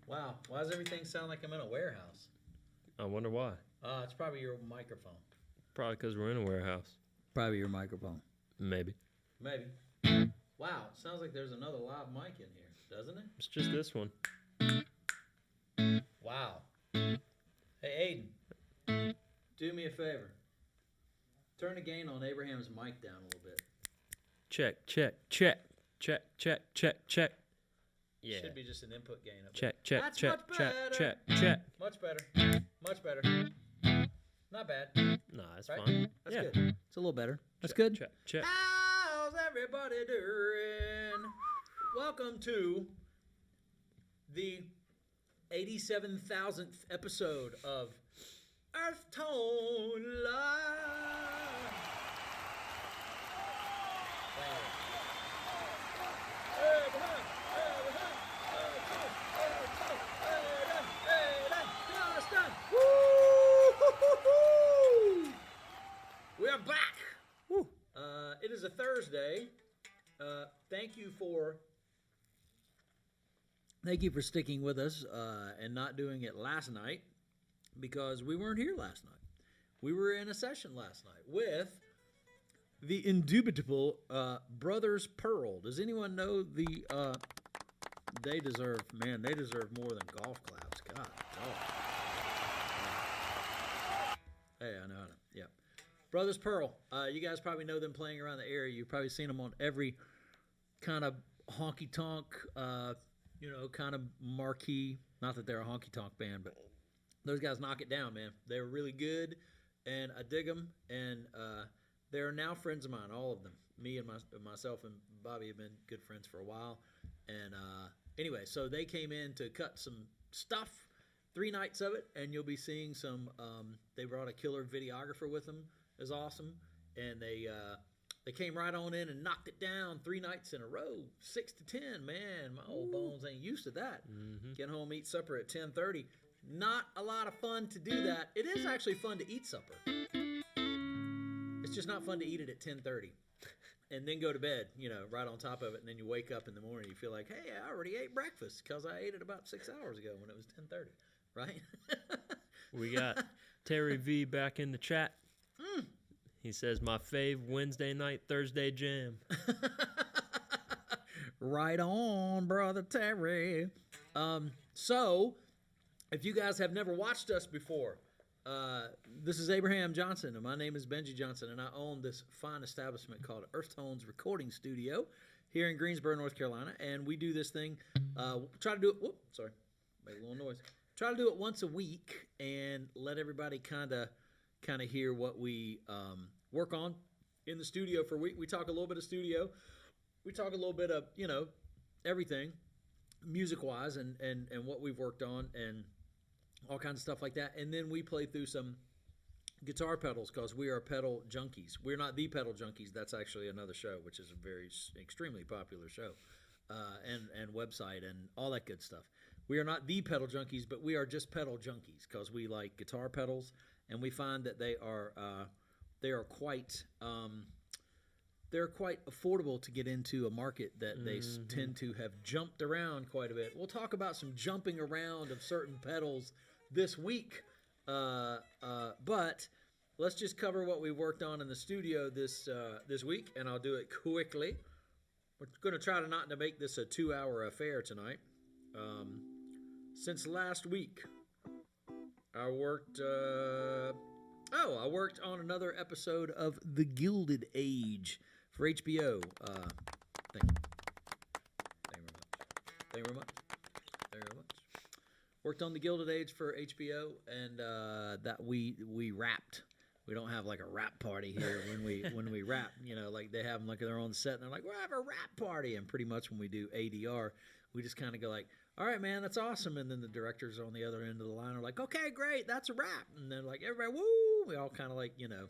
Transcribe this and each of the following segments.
Wow, why does everything sound like I'm in a warehouse? I wonder why. It's probably your microphone. Probably because we're in a warehouse. Probably your microphone. Maybe. Maybe. Wow, sounds like there's another live mic in here, doesn't it? It's just this one. Wow. Hey, Aiden, do me a favor. Turn the gain on Abraham's mic down a little bit. Check, check, check, check, check, check, check. Yeah. Should be just an input gain up check, there. check, That's check, much check, better. check, check. Much better. Much better. Not bad. Nah, that's Right? fine. That's yeah. good. It's a little better. That's Check, good. Check, check. How's everybody doing? Welcome to the 87,000th episode of Earthtones Live. We are back. Woo. It is a Thursday. Thank you for sticking with us and not doing it last night, because we weren't here last night. We were in a session last night with the indubitable Brothers Pearl. Does anyone know the? They deserve more than golf claps. God. Hey, I know. Yeah. Brothers Pearl. You guys probably know them playing around the area. You've probably seen them on every kind of honky-tonk, kind of marquee. Not that they're a honky-tonk band, but those guys knock it down, man. They're really good, and I dig them. And they're now friends of mine, all of them. Me and myself and Bobby have been good friends for a while. And anyway, so they came in to cut some stuff, 3 nights of it, and you'll be seeing some. They brought a killer videographer with them. It was awesome, and they came right on in and knocked it down 3 nights in a row, 6 to 10. Man, my old bones ain't used to that. Mm-hmm. Get home, eat supper at 10:30. Not a lot of fun to do that. It is actually fun to eat supper. It's just not fun to eat it at 10:30 and then go to bed, right on top of it, and then you wake up in the morning, you feel like, hey, I already ate breakfast because I ate it about 6 hours ago when it was 10:30, right? We got Terry V back in the chat. He says, my fave Wednesday night, Thursday jam. Right on, Brother Terry. So, if you guys have never watched us before, this is Abraham Johnson, and my name is Benji Johnson, and I own this fine establishment called Earthtones Recording Studio here in Greensboro, North Carolina, and we do this thing, try to do it, made a little noise. Try to do it once a week and let everybody kind of hear what we work on in the studio for a week. We talk a little bit of studio. We talk a little bit of, everything. music-wise and what we've worked on and all kinds of stuff like that. And then we play through some guitar pedals because we are pedal junkies. We're not the pedal junkies. That's actually another show, which is a very extremely popular show and website and all that good stuff. We are not the pedal junkies, but we are just pedal junkies because we like guitar pedals, and we find that they are quite they're quite affordable to get into a market that they tend to have jumped around quite a bit. We'll talk about some jumping around of certain pedals this week, but let's just cover what we worked on in the studio this week, and I'll do it quickly. We're going to try not to make this a 2-hour affair tonight. Since last week, I worked on another episode of The Gilded Age for HBO. Thank you very much. Worked on The Gilded Age for HBO, and that we rapped. We don't have like a rap party here when we rap. You know, like they have them like they're on set, and they're like, we'll have a rap party. And pretty much when we do ADR, we just kind of go like, all right, man, that's awesome. And then the directors on the other end of the line are like, okay, great, that's a wrap. And then like everybody, woo! We all kind of like, you know,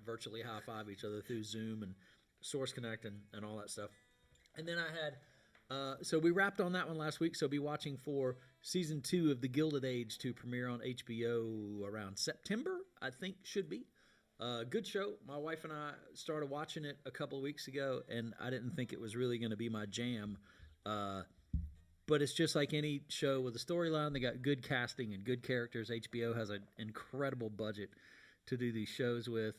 virtually high five each other through Zoom and Source Connect and all that stuff. And then I had, so we wrapped on that one last week. So be watching for season 2 of The Gilded Age to premiere on HBO around September, I think should be. Good show. My wife and I started watching it a couple of weeks ago, and I didn't think it was really going to be my jam. But it's just like any show with a storyline. They got good casting and good characters. HBO has an incredible budget to do these shows with,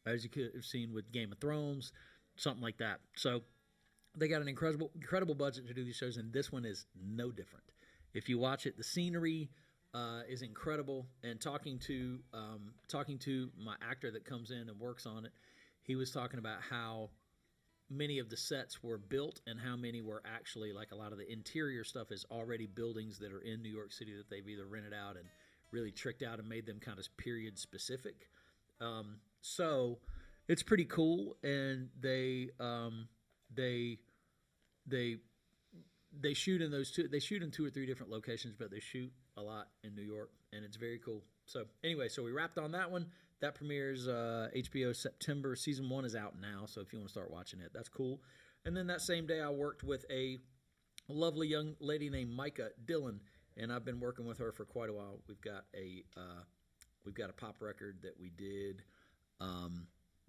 as you could have seen with Game of Thrones, something like that. So they got an incredible budget to do these shows, and this one is no different. If you watch it, the scenery is incredible. And talking to my actor that comes in and works on it, he was talking about how many of the sets were built and how many were actually, like a lot of the interior stuff is already buildings that are in New York City that they've either rented out and really tricked out and made them kind of period specific. So it's pretty cool, and they shoot in those two. They shoot in 2 or 3 different locations, but they shoot a lot in New York, and it's very cool. So anyway, so we wrapped on that one. That premieres HBO September. Season 1 is out now, so if you want to start watching it, that's cool. And then that same day, I worked with a lovely young lady named Micah Dillon, and I've been working with her for quite a while. We've got a pop record that we did,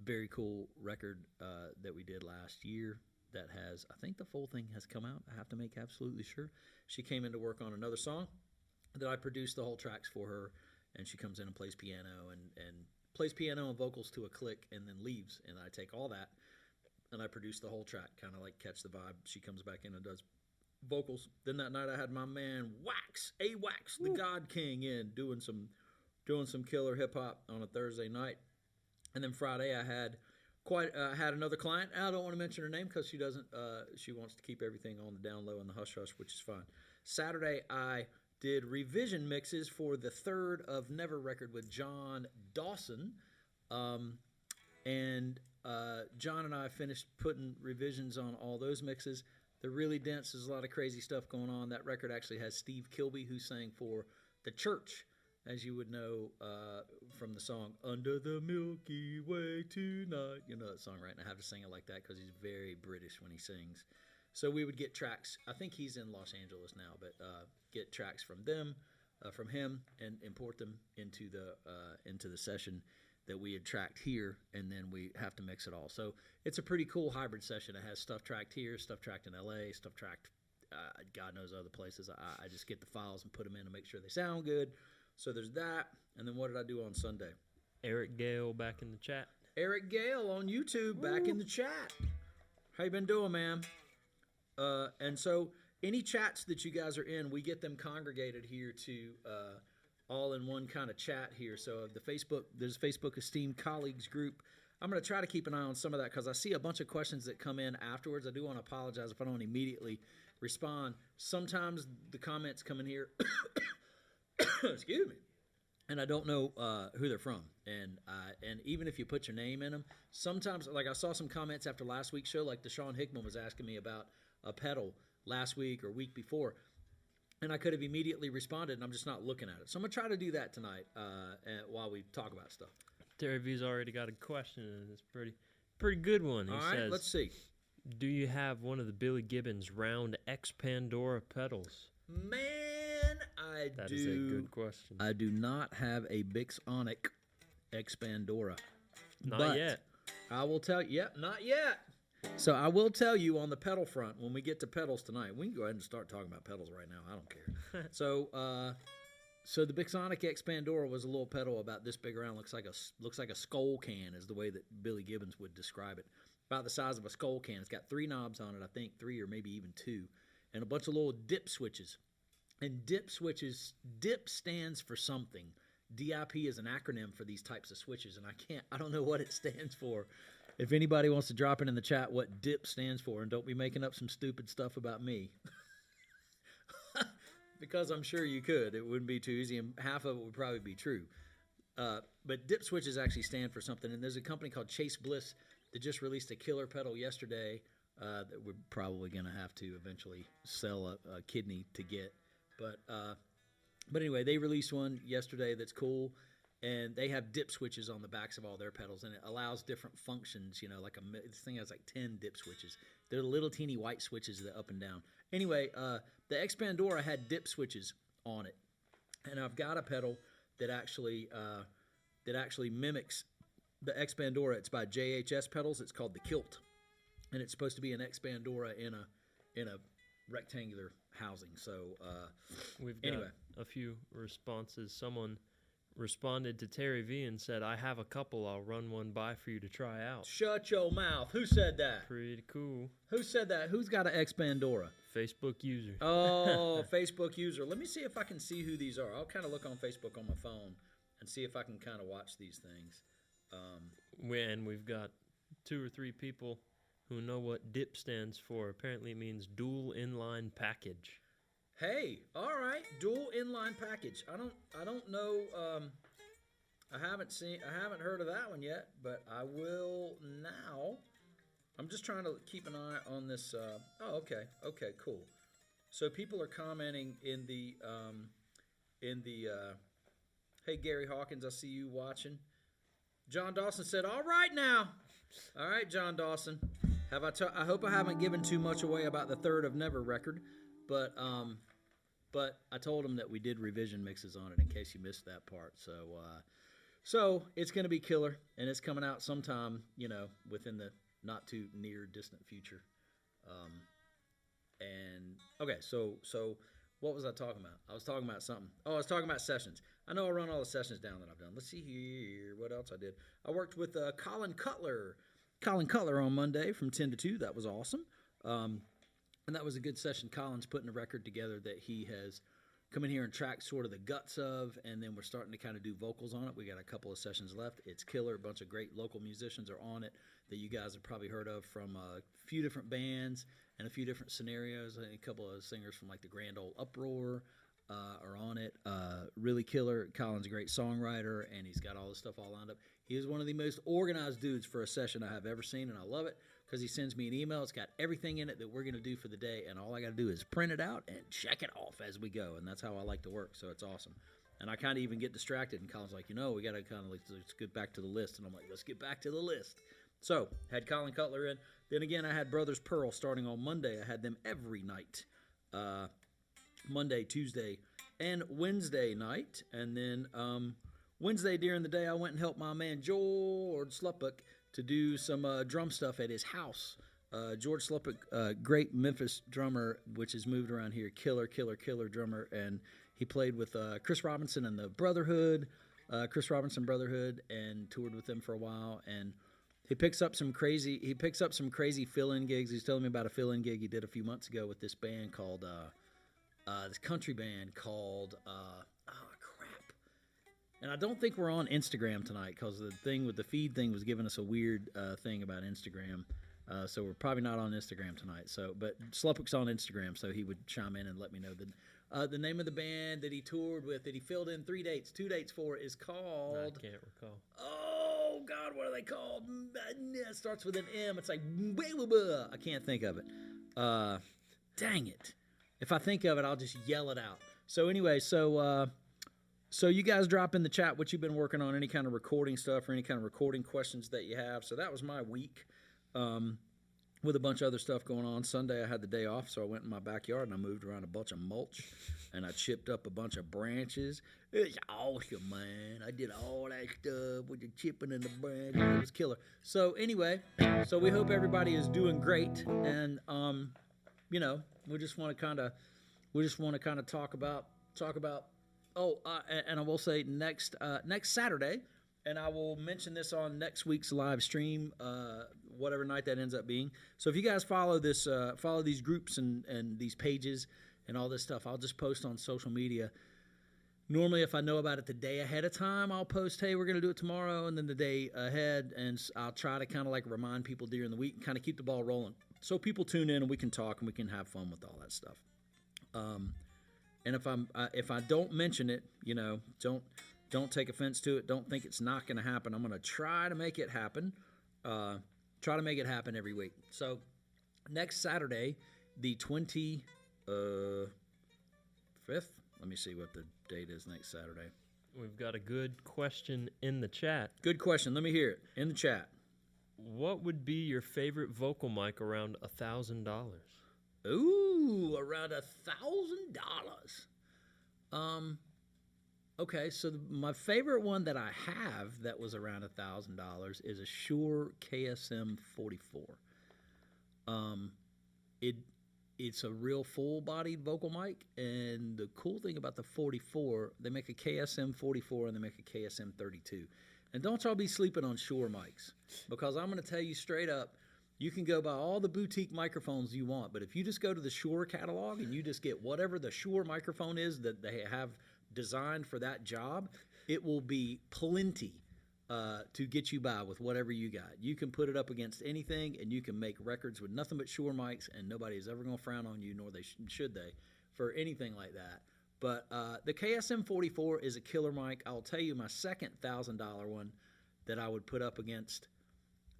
very cool record that we did last year. That has, I think the full thing has come out. I have to make absolutely sure. She came in to work on another song that I produced the whole tracks for her, and she comes in and plays piano and plays piano and vocals to a click and then leaves. And I take all that and I produce the whole track, kind of like Catch the Vibe. She comes back in and does vocals. Then that night I had my man Wax, the God King, in doing some killer hip hop on a Thursday night. And then Friday I had another client. I don't want to mention her name because she doesn't. She wants to keep everything on the down low and the hush hush, which is fine. Saturday I did revision mixes for the third of Never record with John Dawson, and John and I finished putting revisions on all those mixes. They're really dense. There's a lot of crazy stuff going on. That record actually has Steve Kilby, who sang for The Church, as you would know from the song Under the Milky Way Tonight. You know that song, right? And I have to sing it like that because he's very British when he sings. So we would get tracks. I think he's in Los Angeles now, but get tracks from him, and import them into the session that we had tracked here, and then we have to mix it all. So it's a pretty cool hybrid session. It has stuff tracked here, stuff tracked in LA, stuff tracked God knows other places. I just get the files and put them in to make sure they sound good. So there's that. And then what did I do on Sunday? Eric Gale back in the chat. Eric Gale on YouTube back in the chat. How you been doing, man? And so any chats that you guys are in, we get them congregated here to all in one kind of chat here. So there's Facebook Esteemed Colleagues group. I'm going to try to keep an eye on some of that because I see a bunch of questions that come in afterwards. I do want to apologize if I don't immediately respond. Sometimes the comments come in here, excuse me, and I don't know who they're from. And even if you put your name in them, sometimes, like I saw some comments after last week's show, like Deshaun Hickman was asking me about a pedal last week or week before, and I could have immediately responded, and I'm just not looking at it. So I'm going to try to do that tonight while we talk about stuff. Terry V's already got a question, and it's pretty good one. He All right, says, let's see. do you have one of the Billy Gibbons round X Pandora pedals? Man, I do. That is a good question. I do not have a Bixonic X Pandora. Not yet. I will tell you. Yep, not yet. So I will tell you on the pedal front when we get to pedals tonight. We can go ahead and start talking about pedals right now. I don't care. So the Bixonic X Pandora was a little pedal about this big around. Looks like a skull can is the way that Billy Gibbons would describe it. About the size of a skull can. It's got 3 knobs on it, I think 3 or maybe even 2, and a bunch of little dip switches. And dip stands for something. DIP is an acronym for these types of switches, and I don't know what it stands for. If anybody wants to drop it in the chat what DIP stands for, and don't be making up some stupid stuff about me. Because I'm sure you could. It wouldn't be too easy, and half of it would probably be true. But dip switches actually stand for something, and there's a company called Chase Bliss that just released a killer pedal yesterday that we're probably going to have to eventually sell a kidney to get. But anyway, they released one yesterday that's cool, and they have dip switches on the backs of all their pedals, and it allows different functions. You know, this thing has like 10 dip switches. They're little teeny white switches that up and down. Anyway, the X Pandora had dip switches on it, and I've got a pedal that actually mimics the X Pandora. It's by JHS Pedals. It's called the Kilt, and it's supposed to be an X Pandora in a rectangular housing. So we've got a few responses. Someone responded to Terry V and said, I have a couple. I'll run one by for you to try out. Shut your mouth. Who said that? Pretty cool. Who said that? Who's got an X Pandora? Facebook user. Oh, Facebook user. Let me see if I can see who these are. I'll kind of look on Facebook on my phone and see if I can kind of watch these things. And we've got 2 or 3 people who know what DIP stands for. Apparently it means dual inline package. Hey, all right, dual inline package. I don't know. I haven't heard of that one yet, but I will now. I'm just trying to keep an eye on this. Okay, cool. So people are commenting in the hey, Gary Hawkins, I see you watching. John Dawson said, all right now. All right, John Dawson. I hope I haven't given too much away about the Third of Never record, but I told him that we did revision mixes on it in case you missed that part. So it's going to be killer, and it's coming out sometime, within the not too near distant future. So what was I talking about? I was talking about something. Oh, I was talking about sessions. I know I run all the sessions down that I've done. Let's see here. What else I did? I worked with Colin Cutler on Monday from 10 to 2. That was awesome. And that was a good session. Colin's putting a record together that he has come in here and tracked sort of the guts of, and then we're starting to kind of do vocals on it. We got a couple of sessions left. It's killer. A bunch of great local musicians are on it that you guys have probably heard of from a few different bands and a few different scenarios. I think a couple of singers from like the Grand Ole Uproar are on it. Really killer. Colin's a great songwriter, and he's got all this stuff all lined up. He is one of the most organized dudes for a session I have ever seen, and I love it because he sends me an email. It's got everything in it that we're going to do for the day, and all I got to do is print it out and check it off as we go, and that's how I like to work, so it's awesome. And I kind of even get distracted, and Colin's like, we got to kind of let's get back to the list, and I'm like, let's get back to the list. So, had Colin Cutler in. Then again, I had Brothers Pearl starting on Monday. I had them every night. Monday, Tuesday, and Wednesday night. And then Wednesday during the day, I went and helped my man George Sluppick to do some drum stuff at his house. George Sluppick, great Memphis drummer, which has moved around here. Killer drummer. And he played with Chris Robinson and the Brotherhood, Chris Robinson Brotherhood, and toured with them for a while. And he picks up some crazy fill-in gigs. He's telling me about a fill-in gig he did a few months ago with this band called this country band called crap. And I don't think we're on Instagram tonight because the thing with the feed thing was giving us a weird thing about Instagram. So we're probably not on Instagram tonight. But Sluppick's on Instagram, so he would chime in and let me know the name of the band that he toured with, that he filled in 2 dates for, is called. I can't recall. Oh God, what are they called? It starts with an M. It's like I can't think of it. Dang it. If I think of it, I'll just yell it out. So anyway, so you guys drop in the chat what you've been working on, any kind of recording stuff or any kind of recording questions that you have. So that was my week with a bunch of other stuff going on. Sunday I had the day off, so I went in my backyard and I moved around a bunch of mulch and I chipped up a bunch of branches. It's awesome, man. I did all that stuff with the chipping and the branches. It was killer. So anyway, so we hope everybody is doing great, and you know, we just want to kind of talk about. Oh, and I will say next Saturday, and I will mention this on next week's live stream, whatever night that ends up being. So if you guys follow these groups and these pages and all this stuff, I'll just post on social media. Normally, if I know about it the day ahead of time, I'll post, hey, we're going to do it tomorrow, and then the day ahead, and I'll try to kind of like remind people during the week and kind of keep the ball rolling. So people tune in and we can talk and we can have fun with all that stuff. And if I don't mention it, you know, don't take offense to it. Don't think it's not going to happen. I'm going to try to make it happen. Try to make it happen every week. So next Saturday, the 25th. Let me see what the date is next Saturday. We've got a good question in the chat. Good question. Let me hear it in the chat. What would be your favorite vocal mic around $1,000? Ooh, around $1,000. Okay, so my favorite one that I have that was around $1,000 is a Shure KSM 44. It's a real full-bodied vocal mic, and the cool thing about the 44, they make a KSM 44 and they make a KSM 32. And don't y'all be sleeping on Shure mics, because I'm going to tell you straight up, you can go buy all the boutique microphones you want, but if you just go to the Shure catalog and you just get whatever the Shure microphone is that they have designed for that job, it will be plenty to get you by with whatever you got. You can put it up against anything, and you can make records with nothing but Shure mics, and nobody is ever going to frown on you, nor should they, for anything like that. But the KSM 44 is a killer mic. I'll tell you my second $1,000 one that I would put up against,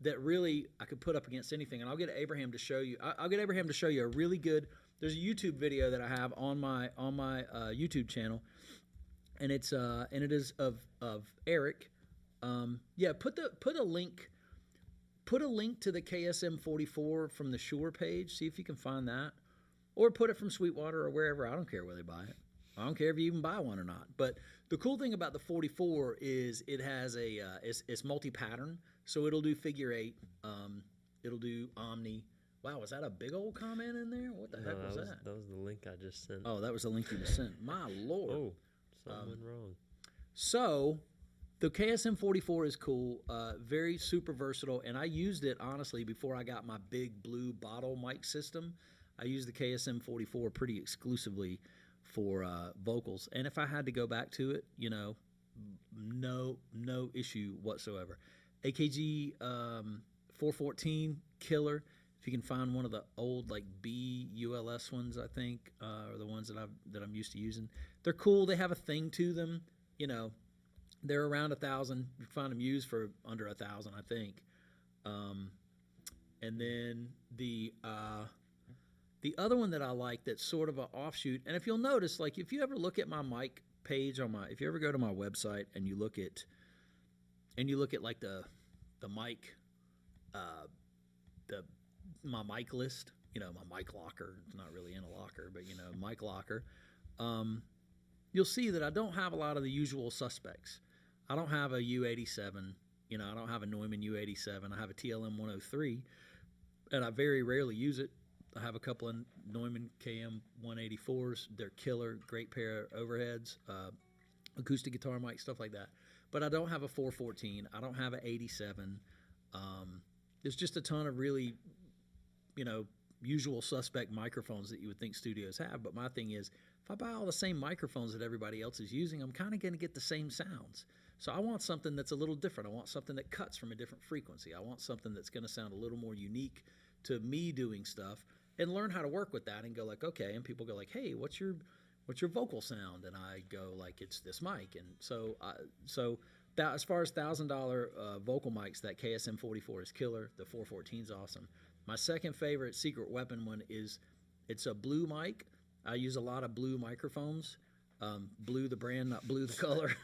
that really I could put up against anything. And I'll get Abraham to show you. I'll get Abraham to show you a really good. There's a YouTube video that I have on my YouTube channel, and it is of Eric. Yeah, put a link to the KSM 44 from the Shure page. See if you can find that, or put it from Sweetwater or wherever. I don't care where they buy it. I don't care if you even buy one or not. But the cool thing about the 44 is it has it's multi-pattern, so it'll do figure 8. It'll do Omni. Wow, was that a big old comment in there? What the heck was that? That was the link I just sent. Oh, that was the link you just sent. My Lord. Oh, something went wrong. So the KSM 44 is cool, very super versatile, and I used it, honestly, before I got my big blue bottle mic system. I used the KSM 44 pretty exclusively for vocals, and if I had to go back to it, you know, no issue whatsoever. AKG 414, killer. If you can find one of the old like B ULS ones, I think, are the ones that I'm used to using. They're cool. They have a thing to them, you know. They're around $1,000. You can find them used for under $1,000, I think. And then the other one that I like that's sort of an offshoot, and if you'll notice, like if you ever look at my mic page if you ever go to my website and you look at like the mic, my mic list, you know, my mic locker. It's not really in a locker, but you know, mic locker. You'll see that I don't have a lot of the usual suspects. I don't have a U87, you know, I don't have a Neumann U87. I have a TLM 103, and I very rarely use it. I have a couple of Neumann KM 184s. They're killer, great pair of overheads, acoustic guitar mic, stuff like that. But I don't have a 414. I don't have an 87. There's just a ton of really, you know, usual suspect microphones that you would think studios have. But my thing is, if I buy all the same microphones that everybody else is using, I'm kind of going to get the same sounds. So I want something that's a little different. I want something that cuts from a different frequency. I want something that's going to sound a little more unique to me doing stuff, and learn how to work with that and go like, okay, and people go like, hey, what's your vocal sound? And I go like, it's this mic. And so that, as far as $1,000 vocal mics, that KSM 44 is killer. The 414 is awesome. My second favorite secret weapon one is It's a Blue mic. I use a lot of Blue microphones. Blue the brand, not Blue the color.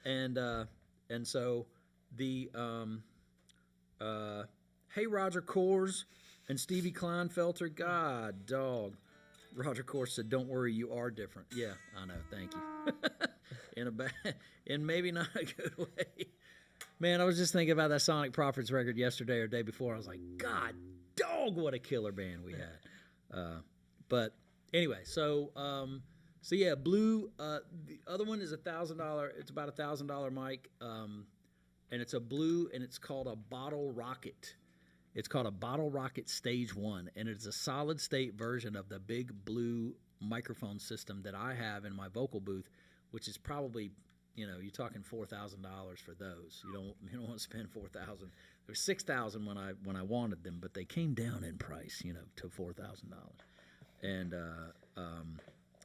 and so the hey Roger Kors and Stevie Kleinfelter, God dog. Roger Kors said, "Don't worry, you are different." Yeah, I know. Thank you. In maybe not a good way. Man, I was just thinking about that Sonic Prophets record yesterday or day before. I was like, God dog, what a killer band we had. But anyway, so yeah, Blue. The other one is $1,000. It's about $1,000 mic, and it's a Blue, and it's called a Bottle Rocket. It's called a Bottle Rocket Stage 1, and it's a solid-state version of the big Blue microphone system that I have in my vocal booth, which is probably, you're talking $4,000 for those. You don't want to spend $4,000. There was $6,000 when I wanted them, but they came down in price, to $4,000.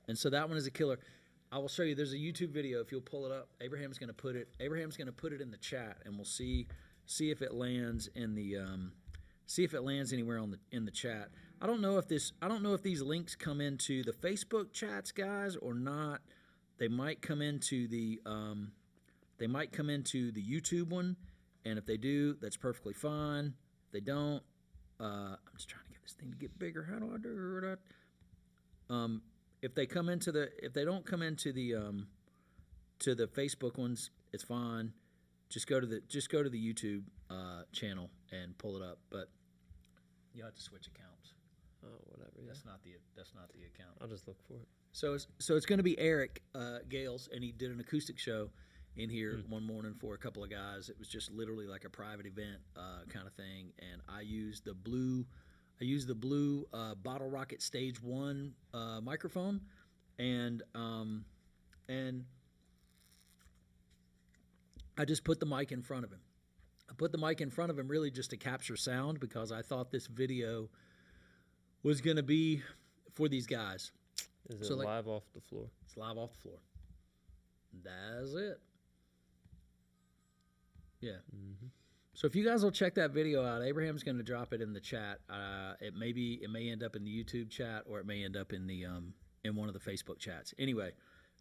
And so that one is a killer. I will show you. There's a YouTube video if you'll pull it up. Abraham's going to put it in the chat, and we'll see if it lands in the anywhere in the chat. I don't know if these links come into the Facebook chats, guys, or not. They might come into the YouTube one, and if they do, that's perfectly fine. If they don't, I'm just trying to get this thing to get bigger. How do I do that? If they don't come into the to the Facebook ones, it's fine. Just go to the YouTube channel and pull it up. But you have to switch accounts. Oh, whatever. Yeah. That's not the account. I'll just look for it. So it's going to be Eric Gales, and he did an acoustic show in here one morning for a couple of guys. It was just literally like a private event kind of thing, and I used the Blue Bottle Rocket Stage 1 microphone, and I just put the mic in front of him. I put the mic in front of him really just to capture sound, because I thought this video was going to be for these guys. Is it live off the floor? It's live off the floor. That's it. Yeah. Mm-hmm. So if you guys will check that video out, Abraham's going to drop it in the chat. It may end up in the YouTube chat, or it may end up in the in one of the Facebook chats. Anyway,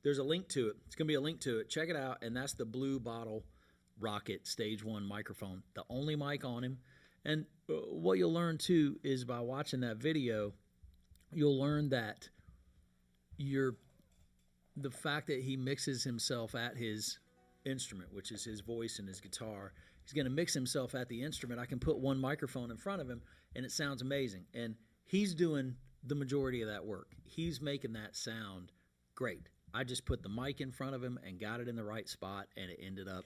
there's a link to it. It's going to be a link to it. Check it out, and that's the Blue Bottle Rocket Stage 1 microphone, the only mic on him. And what you'll learn too is by watching that video, you'll learn that the fact that he mixes himself at his instrument, which is his voice and his guitar. He's going to mix himself at the instrument. I can put one microphone in front of him, and it sounds amazing. And he's doing the majority of that work. He's making that sound great. I just put the mic in front of him and got it in the right spot, and it ended up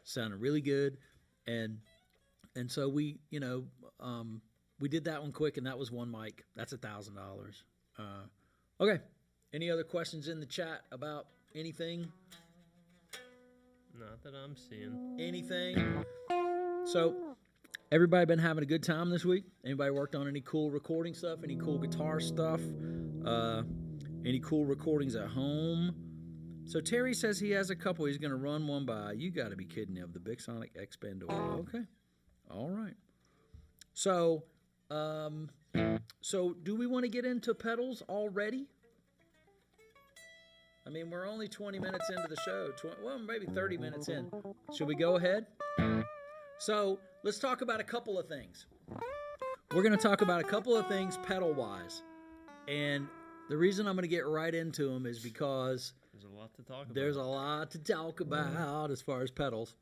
sounding really good. And so we did that one quick, and that was one mic. That's $1,000. Okay. Any other questions in the chat about anything? Not that I'm seeing. Anything? So, everybody been having a good time this week? Anybody worked on any cool recording stuff? Any cool guitar stuff? Any cool recordings at home? So, Terry says he has a couple. He's going to run one by. You got to be kidding me. Of the Big Sonic X Pandora. Okay. All right. So do we want to get into pedals already? I mean, we're only 20 minutes into the show. Well, maybe 30 minutes in. Should we go ahead? So let's talk about a couple of things. We're going to talk about a couple of things pedal-wise. And the reason I'm going to get right into them is because there's a lot to talk about. There's a lot to talk about as far as pedals.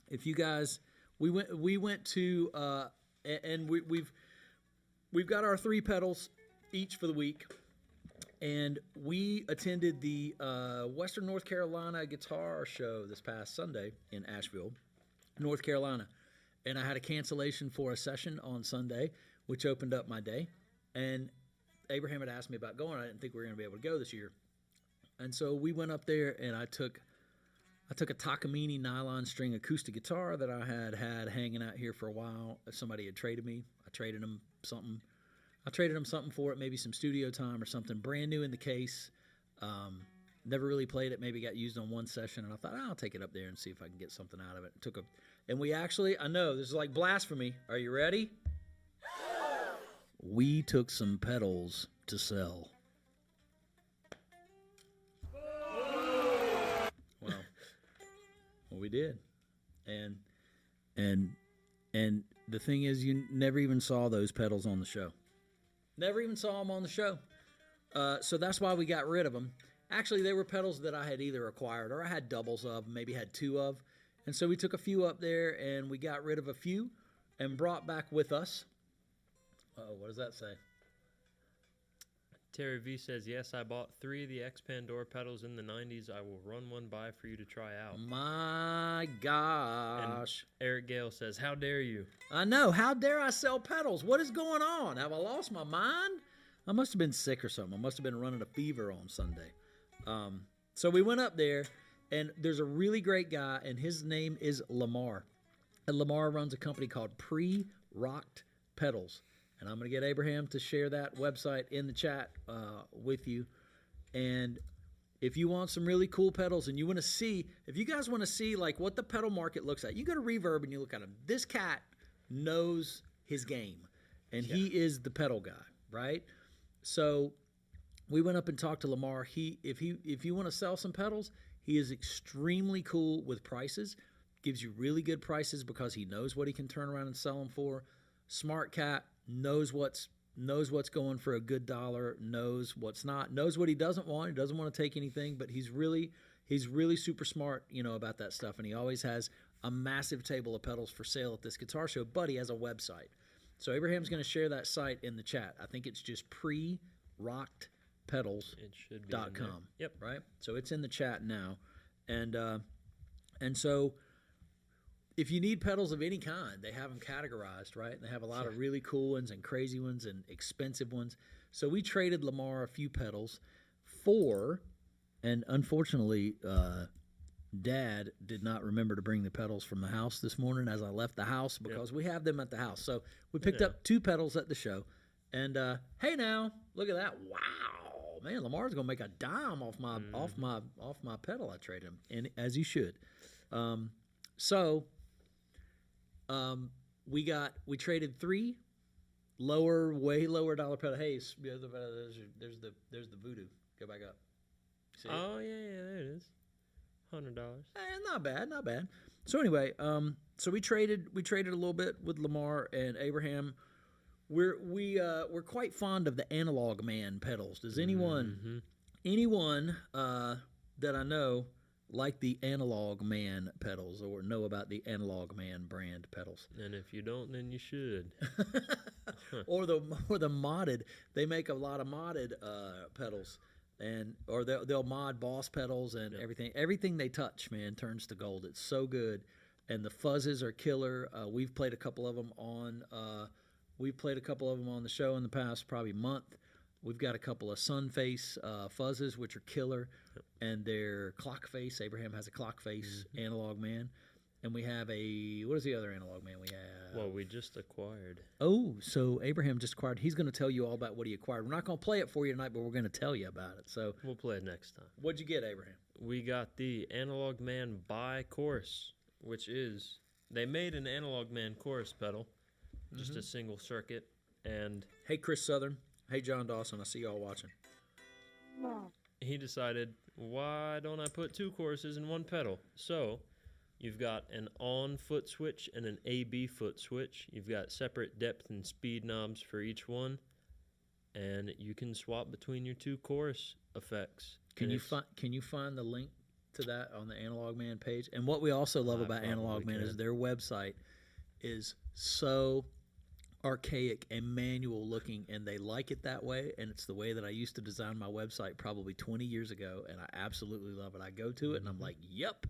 If you guys, we went to, and we've got our 3 pedals each for the week. And we attended the Western North Carolina Guitar Show this past Sunday in Asheville, North Carolina. And I had a cancellation for a session on Sunday, which opened up my day. And Abraham had asked me about going. I didn't think we were going to be able to go this year. And so we went up there, and I took a Takamine nylon string acoustic guitar that I had hanging out here for a while. Somebody had traded me. I traded him something for it, maybe some studio time or something, brand new in the case. Never really played it, maybe got used on one session, and I thought, I'll take it up there and see if I can get something out of it. And we actually, I know, this is like blasphemy. Are you ready? we took some pedals to sell. Well, we did. And the thing is, you never even saw those pedals on the show. Never even saw them on the show. So that's why we got rid of them. Actually, they were pedals that I had either acquired or I had doubles of, maybe had 2 of. And so we took a few up there and we got rid of a few and brought back with us. What does that say? Terry V says, yes, I bought 3 of the X Pandora pedals in the 90s. I will run one by for you to try out. My gosh. And Eric Gale says, how dare you? I know. How dare I sell pedals? What is going on? Have I lost my mind? I must have been sick or something. I must have been running a fever on Sunday. So we went up there, and there's a really great guy, and his name is Lamar. And Lamar runs a company called Pre-Rocked Pedals. And I'm going to get Abraham to share that website in the chat with you. And if you want some really cool pedals and you want to see, if you guys want to see like what the pedal market looks like, you go to Reverb and you look at him. This cat knows his game, and he is the pedal guy, right? So we went up and talked to Lamar. If you want to sell some pedals, he is extremely cool with prices. Gives you really good prices because he knows what he can turn around and sell them for. Smart cat, knows what's going for a good dollar, knows what's not, knows what he doesn't want. He doesn't want to take anything, but he's really super smart, about that stuff. And he always has a massive table of pedals for sale at this guitar show, but he has a website. So Abraham's going to share that site in the chat. I think it's just prerockedpedals.com. Yep. Right? So it's in the chat now. And so if you need pedals of any kind, they have them categorized, right? And they have a lot of really cool ones and crazy ones and expensive ones. So we traded Lamar a few pedals and unfortunately, Dad did not remember to bring the pedals from the house this morning as I left the house because we have them at the house. So we picked up 2 pedals at the show. And hey now, look at that. Wow. Man, Lamar's going to make a dime off my pedal I traded him, and as he should. We traded 3 way lower dollar pedal. Hey, there's the Voodoo. Go back up. See it? Oh yeah, there it is. $100. Not bad. So anyway, so we traded a little bit with Lamar and Abraham. We're quite fond of the Analog Man pedals. Does anyone that I know like the Analog Man pedals or know about the Analog Man brand pedals? And if you don't, then you should. or the modded. They make a lot of modded pedals, or they'll mod Boss pedals and everything. Everything they touch, man, turns to gold. It's so good, and the fuzzes are killer. We've played a couple of them on. We've played a couple of them on the show in the past probably month. We've got a couple of Sunface fuzzes, which are killer, and they're clock face. Abraham has a clock face Analog Man. And we have what is the other Analog Man we have? Well, we just acquired. Oh, so Abraham just acquired. He's going to tell you all about what he acquired. We're not going to play it for you tonight, but we're going to tell you about it. So we'll play it next time. What'd you get, Abraham? We got the Analog Man Bi-Chorus, which is, they made an Analog Man chorus pedal, just a single circuit. And hey, Chris Southern. Hey, John Dawson. I see y'all watching. He decided, why don't I put 2 choruses in 1 pedal? So you've got an on foot switch and an AB foot switch. You've got separate depth and speed knobs for each one, and you can swap between your 2 chorus effects. Can you find the link to that on the Analog Man page? And what we also love about Analog Man is their website is so archaic and manual looking, and they like it that way, and it's the way that I used to design my website probably 20 years ago, and I absolutely love it. I go to it and I'm like, yep,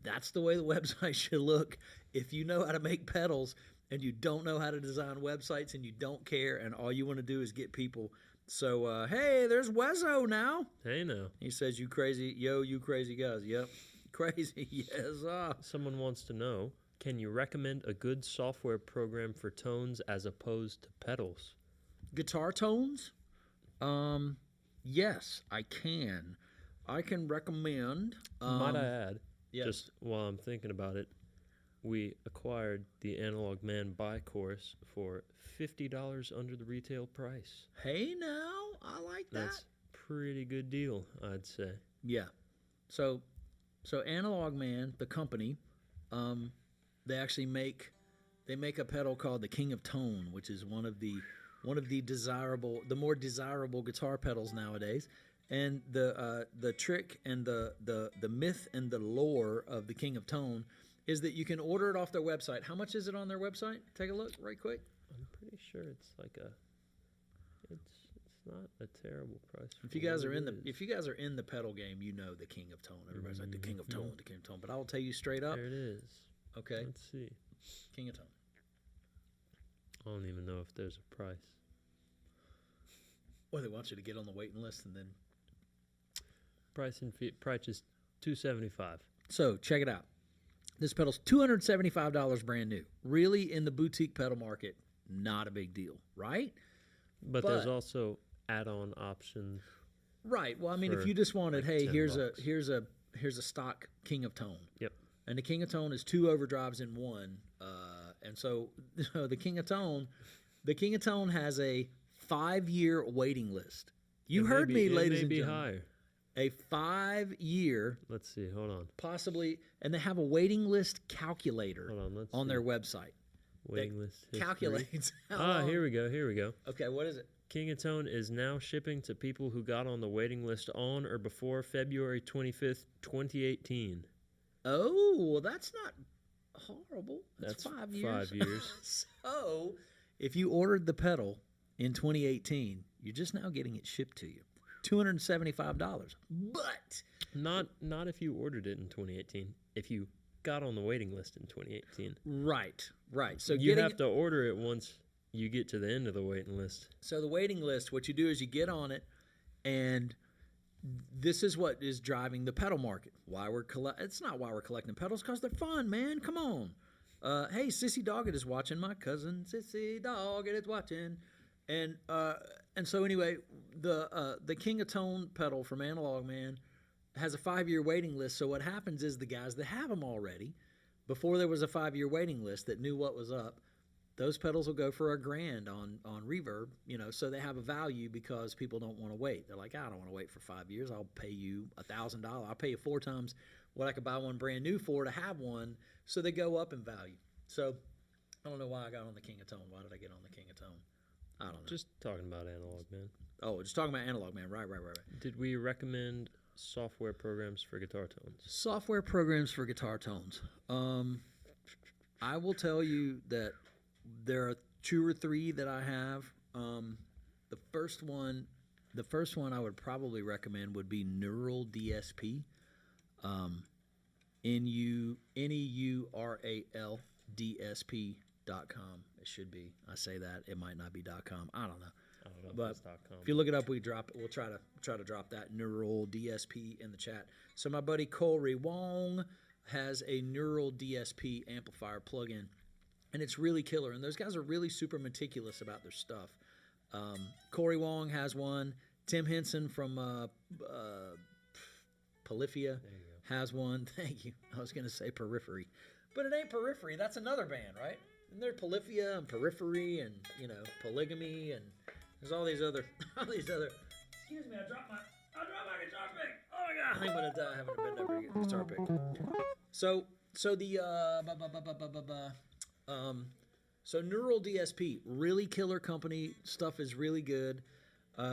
that's the way the website should look. If you know how to make pedals and you don't know how to design websites and you don't care and all you want to do is get people. So hey, there's Wezzo now. Hey now. He says, you crazy guys. Yep. Crazy. Yes. Someone wants to know, can you recommend a good software program for tones as opposed to pedals? Guitar tones? Yes, I can. I can recommend. Might I add, yes. just while I'm thinking about it, we acquired the Analog Man Buy course for $50 under the retail price. Hey, now, I like that. That's pretty good deal, I'd say. Yeah. So Analog Man, the company, they actually make a pedal called the King of Tone, which is one of the more desirable guitar pedals nowadays. And the trick and the myth and the lore of the King of Tone is that you can order it off their website. How much is it on their website? Take a look right quick. I'm pretty sure it's like it's not a terrible price. If you guys are in the pedal game, you know the King of Tone. Everybody's like the King of Tone, the King of Tone. But I will tell you straight up. There it is. Okay. Let's see. King of Tone. I don't even know if there's a price. Well, they want you to get on the waiting list and then. Price is $275. So check it out. This pedal's $275 brand new. Really, in the boutique pedal market, not a big deal, right? But there's also add-on options. Right. Well, I mean, if you just wanted, like hey, here's $10. a stock King of Tone. Yep. And the King of Tone is 2 overdrives in one. And so the King of Tone has a 5-year waiting list. You heard me, ladies and gentlemen. Higher. A 5-year. Let's see. Hold on. Possibly, and they have a waiting list calculator on see. their website. Waiting list history. Calculates how long. Here we go. Okay, what is it? King of Tone is now shipping to people who got on the waiting list on or before February 25th, 2018. Oh, well, that's not horrible. That's 5 years. 5 years. So, if you ordered the pedal in 2018, you're just now getting it shipped to you. $275. But not if you ordered it in 2018. If you got on the waiting list in 2018. Right. So you have to order it once you get to the end of the waiting list. So the waiting list, what you do is you get on it, and this is what is driving the pedal market. It's not why we're collecting pedals, because they're fun, man. Come on. Hey, Sissy Doggett is watching. My cousin Sissy Doggett is watching. And so anyway, the King of Tone pedal from Analog Man has a 5-year waiting list. So what happens is the guys that have them already, before there was a 5-year waiting list that knew what was up, those pedals will go for $1,000 on Reverb, so they have a value because people don't want to wait. They're like, I don't want to wait for 5 years. I'll pay you $1,000. I'll pay you 4 times what I could buy one brand new for to have one. So they go up in value. So I don't know why I got on the King of Tone. Why did I get on the King of Tone? I don't know. Just talking about Analog Man. Oh, just talking about Analog Man. Right. Did we recommend software programs for guitar tones? Software programs for guitar tones. I will tell you that there are 2 or 3 that I have. The first one I would probably recommend would be Neural DSP. NEURAL DSP.com. It should be. I say that. It might not be .com. I don't know. But if you look it up, we'll try to drop that Neural DSP in the chat. So my buddy Corey Wong has a Neural DSP amplifier plugin, and it's really killer. And those guys are really super meticulous about their stuff. Corey Wong has one. Tim Henson from Polyphia has one. Thank you. I was going to say Periphery, but it ain't Periphery. That's another band, right? And there's Polyphia and Periphery and Polygamy, and there's all these other. Excuse me, I dropped my guitar pick. Oh my god! I'm gonna die having to bend over to get the guitar pick. So Neural DSP, really killer company. Stuff is really good.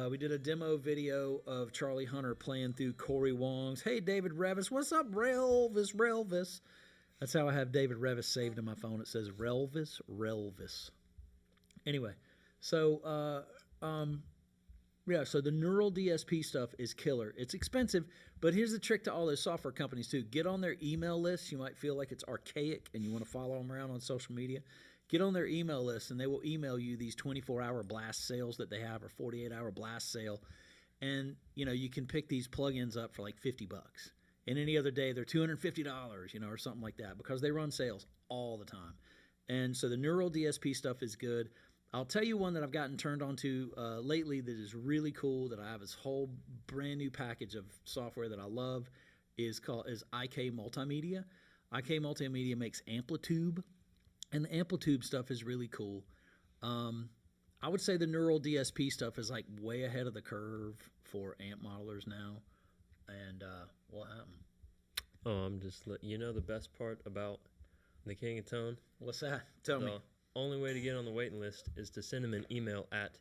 We did a demo video of Charlie Hunter playing through Corey Wong's. Hey, David Revis. What's up, Relvis? That's how I have David Revis saved in my phone. It says Relvis. Anyway, so so the Neural DSP stuff is killer. It's expensive, but here's the trick to all those software companies too. Get on their email list. You might feel like it's archaic and you want to follow them around on social media. Get on their email list, and they will email you these 24-hour blast sales that they have, or 48-hour blast sale. And, you can pick these plugins up for like $50. And any other day, they're $250, or something like that, because they run sales all the time. And so the Neural DSP stuff is good. I'll tell you one that I've gotten turned on to lately that is really cool, that I have this whole brand new package of software that I love, is IK Multimedia. IK Multimedia makes Amplitube, and the Amplitube stuff is really cool. I would say the Neural DSP stuff is like way ahead of the curve for amp modelers now. And what happened? Oh, I'm just you know the best part about the King of Tone? What's that? Tell me. The only way to get on the waiting list is to send him an email at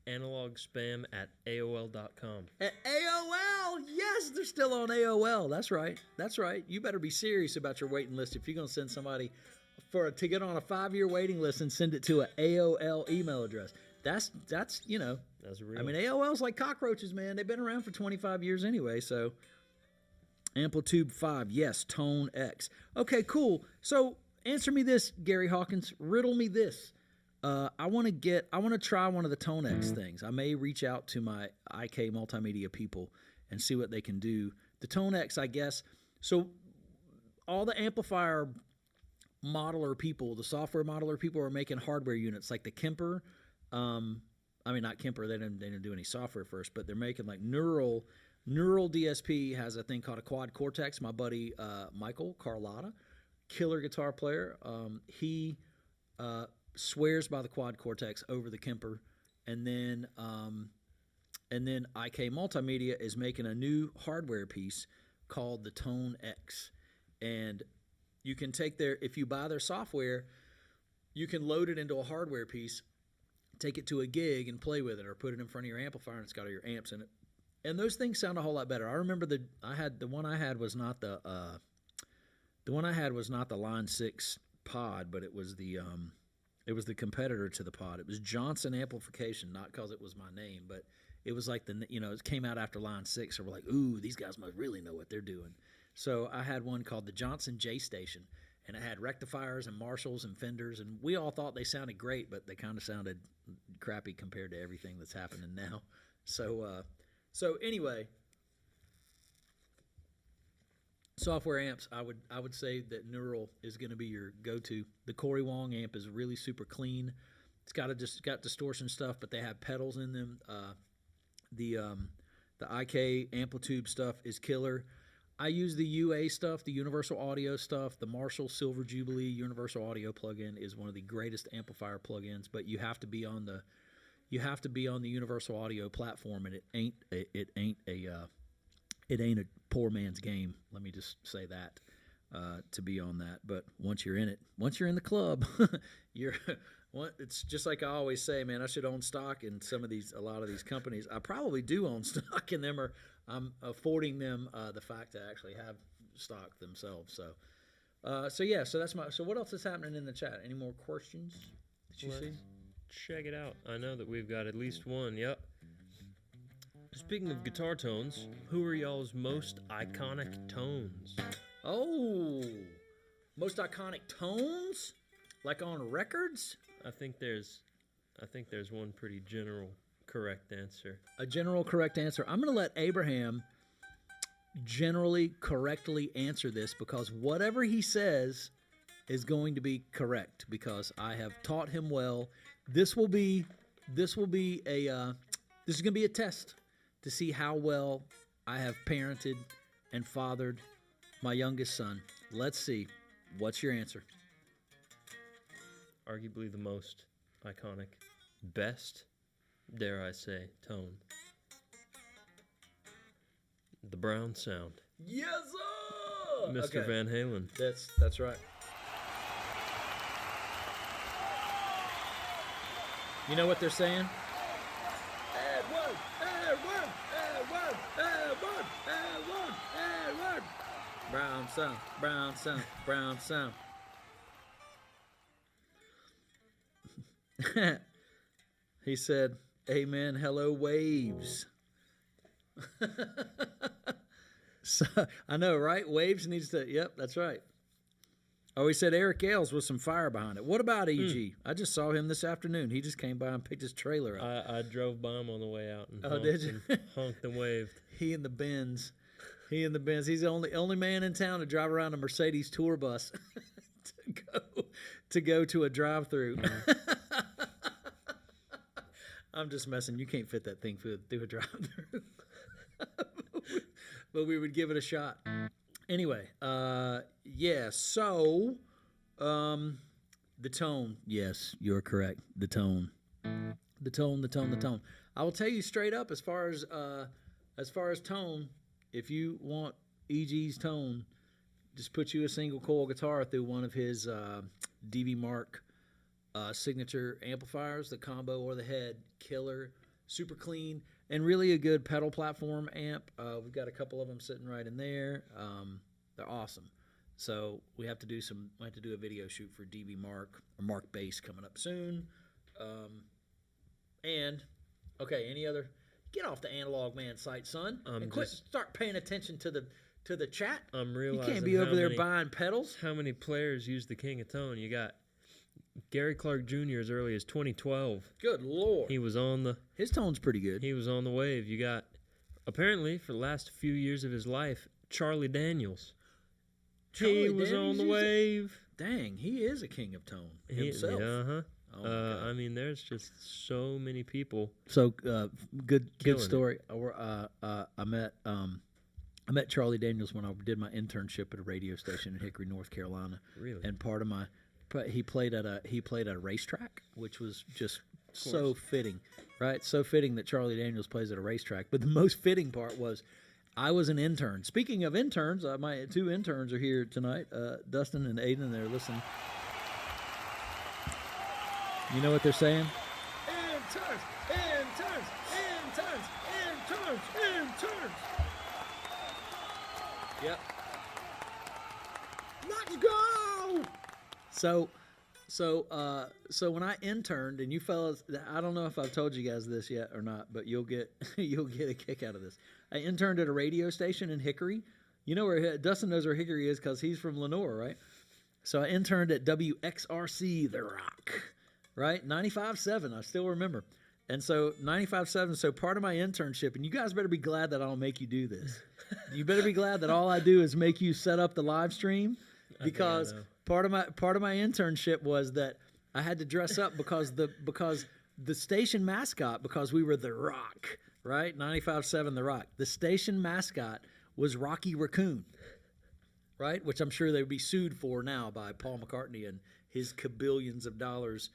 analogspam@aol.com. At AOL, yes, they're still on AOL. That's right. That's right. You better be serious about your waiting list if you're going to send somebody to get on a 5-year waiting list and send it to an AOL email address. That's you know. That's real. I mean, AOL's like cockroaches, man. They've been around for 25 years anyway. So, Amplitude 5, yes, Tone X. Okay, cool. So, answer me this, Gary Hawkins. Riddle me this. I want to try one of the Tone X things. I may reach out to my IK Multimedia people and see what they can do. The Tone X, I guess. So, all the amplifier modeler people, the software modeler people are making hardware units like the Kemper. I mean, not Kemper. They didn't do any software first, but they're making like Neural DSP has a thing called a Quad Cortex. My buddy Michael Carlotta, killer guitar player. He swears by the Quad Cortex over the Kemper, and then IK Multimedia is making a new hardware piece called the Tone X, and you can take if you buy their software, you can load it into a hardware piece, take it to a gig and play with it, or put it in front of your amplifier and it's got all your amps in it. And those things sound a whole lot better. I remember the one I had was not the Line 6 pod, but it was the competitor to the pod. It was Johnson Amplification, not because it was my name, but it was like it came out after Line 6, so we're like, ooh, these guys must really know what they're doing. So I had one called the Johnson J Station, and it had rectifiers and Marshalls and Fenders, and we all thought they sounded great, but they kind of sounded crappy compared to everything that's happening now. So anyway, software amps, I would say that Neural is going to be your go-to. The Corey Wong amp is really super clean. It's got distortion stuff, but they have pedals in them. The IK Amplitude stuff is killer. I use the UA stuff, the Universal Audio stuff. The Marshall Silver Jubilee Universal Audio plugin is one of the greatest amplifier plugins, but you have to be on the Universal Audio platform, and it ain't a poor man's game. Let me just say that to be on that. But once you're in the club, it's just like I always say, man. I should own stock in a lot of these companies. I probably do own stock in them, or I'm affording them the fact to actually have stock themselves. So yeah. So that's so what else is happening in the chat? Any more questions that you see? Check it out. I know that we've got at least one. Yep. Speaking of guitar tones, who are y'all's most iconic tones? Oh, most iconic tones? Like on records? I think there's one pretty general correct answer. A general correct answer. I'm going to let Abraham generally correctly answer this, because whatever he says is going to be correct, because I have taught him well. This is going to be a test to see how well I have parented and fathered my youngest son. Let's see. What's your answer? Arguably the most iconic, best, dare I say, tone. The Brown sound. Yes, sir! Mr. Okay. Van Halen. That's right. You know what they're saying? Edward! Brown sound, brown sound, brown sound. He said, amen, hello, waves. So, I know, right? Waves needs to, yep, that's right. Oh, he said Eric Ailes with some fire behind it. What about E.G.? I just saw him this afternoon. He just came by and picked his trailer up. I drove by him on the way out and honked and waved. He and the Benz. He's the only man in town to drive around a Mercedes tour bus to go to a drive-through. I'm just messing. You can't fit that thing through a drive-through. But we would give it a shot. Anyway, yeah. So, the tone. Yes, you're correct. The tone. The tone. The tone. The tone. I will tell you straight up, as far as tone, if you want EG's tone, just put you a single coil guitar through one of his DV Mark signature amplifiers, the combo or the head, killer, super clean, and really a good pedal platform amp. We've got a couple of them sitting right in there. They're awesome. So we have to do a video shoot for DV Mark or Mark Bass coming up soon. And okay, any other? Get off the Analog Man site, son, and start paying attention to the chat. I'm realizing you can't be over there buying pedals. How many players use the King of Tone? You got Gary Clark Jr. as early as 2012. Good Lord. He was on his tone's pretty good. He was on the wave. You got, apparently, for the last few years of his life, Charlie Daniels. He was on the wave. Dang, he is a king of tone himself. Yeah, I mean, there's just so many people. So good story. I met Charlie Daniels when I did my internship at a radio station in Hickory, North Carolina. Really? And part of he played at a racetrack, which was just so fitting, right? So fitting that Charlie Daniels plays at a racetrack. But the most fitting part was I was an intern. Speaking of interns, my two interns are here tonight, Dustin and Aiden. They're listening. You know what they're saying? Interns, interns, interns, interns, interns. Yep. Let's go. So when I interned, and you fellas, I don't know if I've told you guys this yet or not, but you'll get a kick out of this. I interned at a radio station in Hickory. You know where Dustin knows where Hickory is because he's from Lenore, right? So I interned at WXRC The Rock, right? 95.7, I still remember. And so 95.7, so part of my internship, and you guys better be glad that I don't make you do this. You better be glad that all I do is make you set up the live stream, because part of my internship was that I had to dress up because the station mascot, because we were The Rock, right? 95.7 The Rock. The station mascot was Rocky Raccoon, right? Which I'm sure they would be sued for now by Paul McCartney and his kabillions of dollars.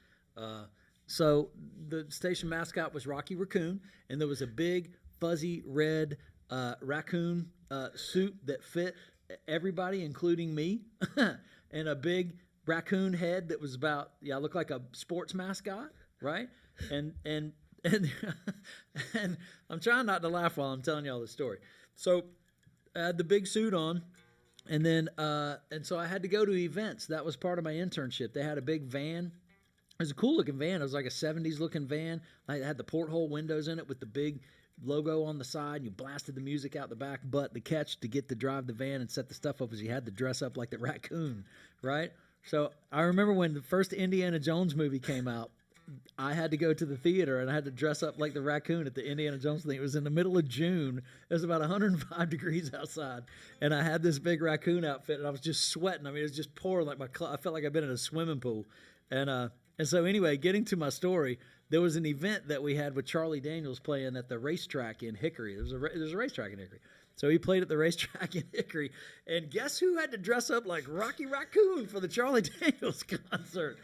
So the station mascot was Rocky Raccoon, and there was a big fuzzy red raccoon suit that fit everybody, including me, and a big raccoon head that was I looked like a sports mascot, right? And and I'm trying not to laugh while I'm telling y'all the story. So I had the big suit on, and then and so I had to go to events. That was part of my internship. They had a big van. It was a cool looking van. It was like a 70s looking van. I had the porthole windows in it with the big logo on the side, and you blasted the music out the back. But the catch to get to drive the van and set the stuff up was you had to dress up like the raccoon, right? So I remember when the first Indiana Jones movie came out, I had to go to the theater and I had to dress up like the raccoon at the Indiana Jones thing. It was in the middle of June. It was about 105 degrees outside, and I had this big raccoon outfit, and I was just sweating. I mean, it was just pouring like I felt like I'd been in a swimming pool. And so anyway, getting to my story, there was an event that we had with Charlie Daniels playing at the racetrack in Hickory. There's a racetrack in Hickory. So he played at the racetrack in Hickory. And guess who had to dress up like Rocky Raccoon for the Charlie Daniels concert?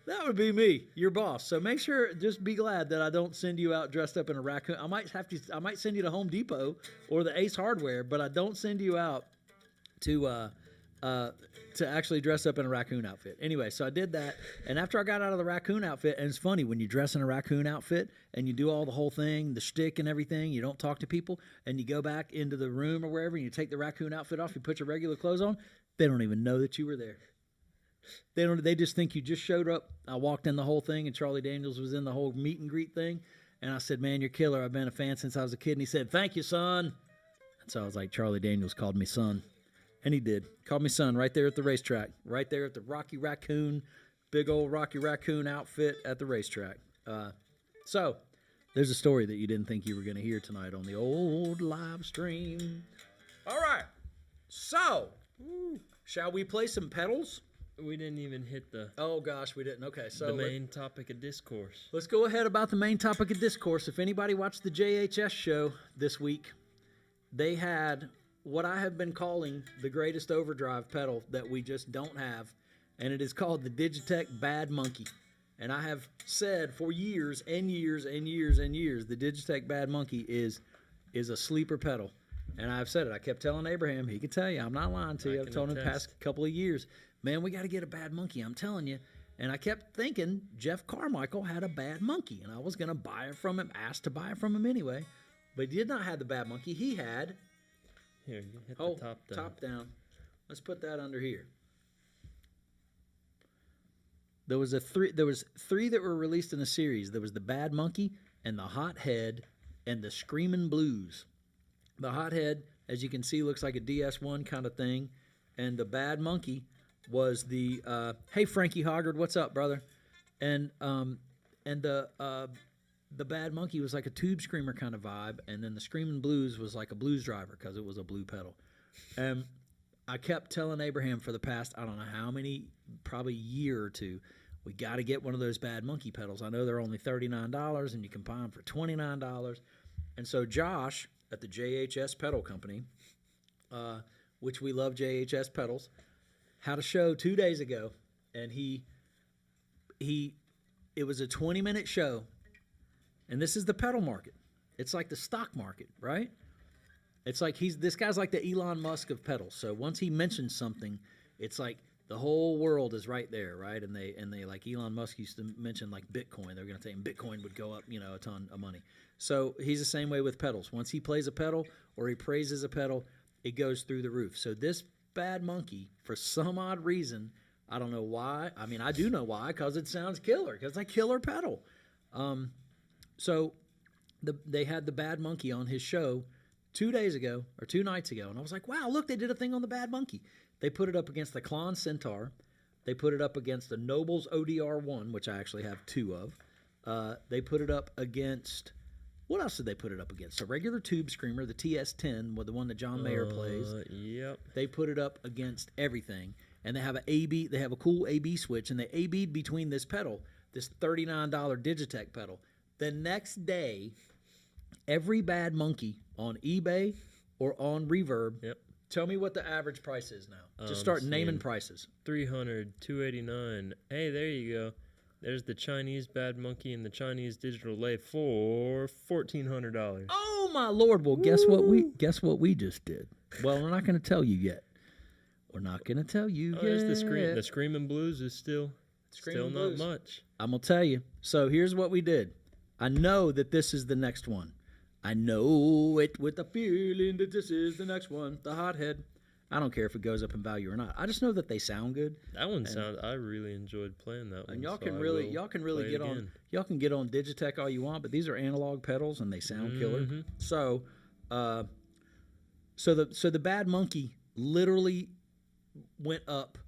That would be me, your boss. So make sure, just be glad that I don't send you out dressed up in a raccoon. I might send you to Home Depot or the Ace Hardware, but I don't send you out to actually dress up in a raccoon outfit. Anyway, so I did that, and after I got out of the raccoon outfit, and it's funny, when you dress in a raccoon outfit and you do all the whole thing, the shtick and everything, you don't talk to people, and you go back into the room or wherever, and you take the raccoon outfit off, you put your regular clothes on, they don't even know that you were there. They just think you just showed up. I walked in the whole thing, and Charlie Daniels was in the whole meet and greet thing, and I said, "Man, you're killer. I've been a fan since I was a kid." And he said, "Thank you, son." And so I was like, Charlie Daniels called me son. And he did. Called me son right there at the racetrack. Right there at the Rocky Raccoon, big old Rocky Raccoon outfit at the racetrack. So, there's a story that you didn't think you were going to hear tonight on the old live stream. All right. So, shall we play some pedals? We didn't even hit the... Oh, gosh, we didn't. Okay, so... The main topic of discourse. Let's go ahead about the main topic of discourse. If anybody watched the JHS show this week, they had what I have been calling the greatest overdrive pedal that we just don't have, and it is called the DigiTech Bad Monkey. And I have said for years and years and years and years, the DigiTech Bad Monkey is a sleeper pedal. And I've said it. I kept telling Abraham, he could tell you, I'm not lying to you. I've told him the past couple of years, man, we got to get a Bad Monkey, I'm telling you. And I kept thinking Jeff Carmichael had a Bad Monkey, and I was going to buy it from him, asked to buy it from him anyway. But he did not have the Bad Monkey. He had... Here, you hit the top down. Top down. Let's put that under here. There was three that were released in a series. There was the Bad Monkey and the Hot Head and the Screamin' Blues. The Hot Head, as you can see, looks like a DS1 kind of thing, and the Bad Monkey was the hey Frankie Hoggard, what's up, brother? And the Bad Monkey was like a tube screamer kind of vibe, and then the Screamin' Blues was like a blues driver because it was a blue pedal. And I kept telling Abraham for the past, I don't know how many, probably a year or two, we got to get one of those Bad Monkey pedals. I know they're only $39, and you can buy them for $29. And so Josh at the JHS Pedal Company, which we love JHS pedals, had a show 2 days ago, and it was a 20-minute show. And this is the pedal market. It's like the stock market, right? It's like this guy's like the Elon Musk of pedals. So once he mentions something, it's like the whole world is right there, right? And they like Elon Musk used to mention like Bitcoin. They're going to say Bitcoin would go up, a ton of money. So he's the same way with pedals. Once he plays a pedal or he praises a pedal, it goes through the roof. So this Bad Monkey, for some odd reason, I don't know why. I mean, I do know why, because it sounds killer, because it's a killer pedal. So they had the Bad Monkey on his show 2 days ago, or 2 nights ago, and I was like, wow, look, they did a thing on the Bad Monkey. They put it up against the Klon Centaur. They put it up against the Noble's ODR1, which I actually have 2 of. They put it up against, what else did they put it up against? A regular tube screamer, the TS10, with the one that John Mayer plays. Yep. They put it up against everything, and they have they have a cool AB switch, and they AB'd between this pedal, this $39 Digitech pedal. The next day, every Bad Monkey on eBay or on Reverb, yep. Tell me what the average price is now. Just start naming prices. 300, 289. Hey, there you go. There's the Chinese Bad Monkey and the Chinese Digital Lay for $1,400. Oh my Lord! Well, guess what we just did. Well, we're not going to tell you yet. We're not going to tell you yet. There's the Screamin' Blues is still not much. I'm going to tell you. So here's what we did. I know that this is the next one. I know it with a feeling that this is the next one. The Hot Head. I don't care if it goes up in value or not. I just know that they sound good. That one I really enjoyed playing that one. And y'all can really get on. Y'all can get on Digitech all you want, but these are analog pedals and they sound killer. So, so the Bad Monkey literally went up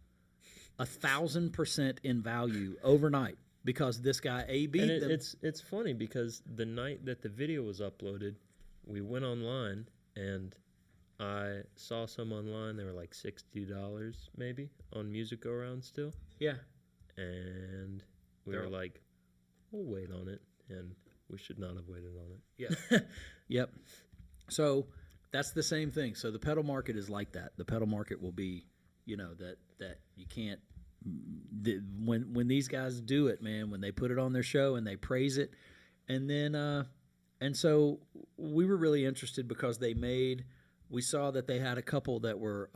1,000% in value overnight. Because this guy AB'd them. It's funny because the night that the video was uploaded, we went online and I saw some online. They were like $60 maybe on Music Go Round still. Yeah. And we were like, we'll wait on it, and we should not have waited on it. Yeah. Yep. So that's the same thing. So the pedal market is like that. The pedal market will be, that you can't. When these guys do it, man, when they put it on their show and they praise it, and then and so we were really interested because we saw that they had a couple that were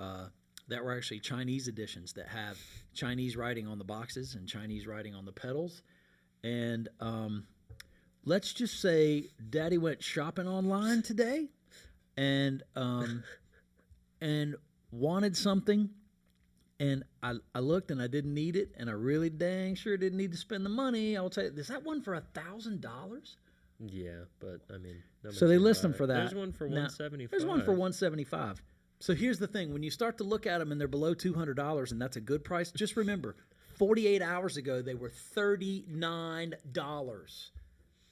actually Chinese editions that have Chinese writing on the boxes and Chinese writing on the pedals, and let's just say Daddy went shopping online today, and wanted something. And I looked and I didn't need it, and I really dang sure didn't need to spend the money. I'll tell you, is that one for $1,000? Yeah, but I mean, so they list them for that. There's one for $175. There's one for $175. So here's the thing: when you start to look at them and they're below $200, and that's a good price, just remember, 48 hours ago they were $39,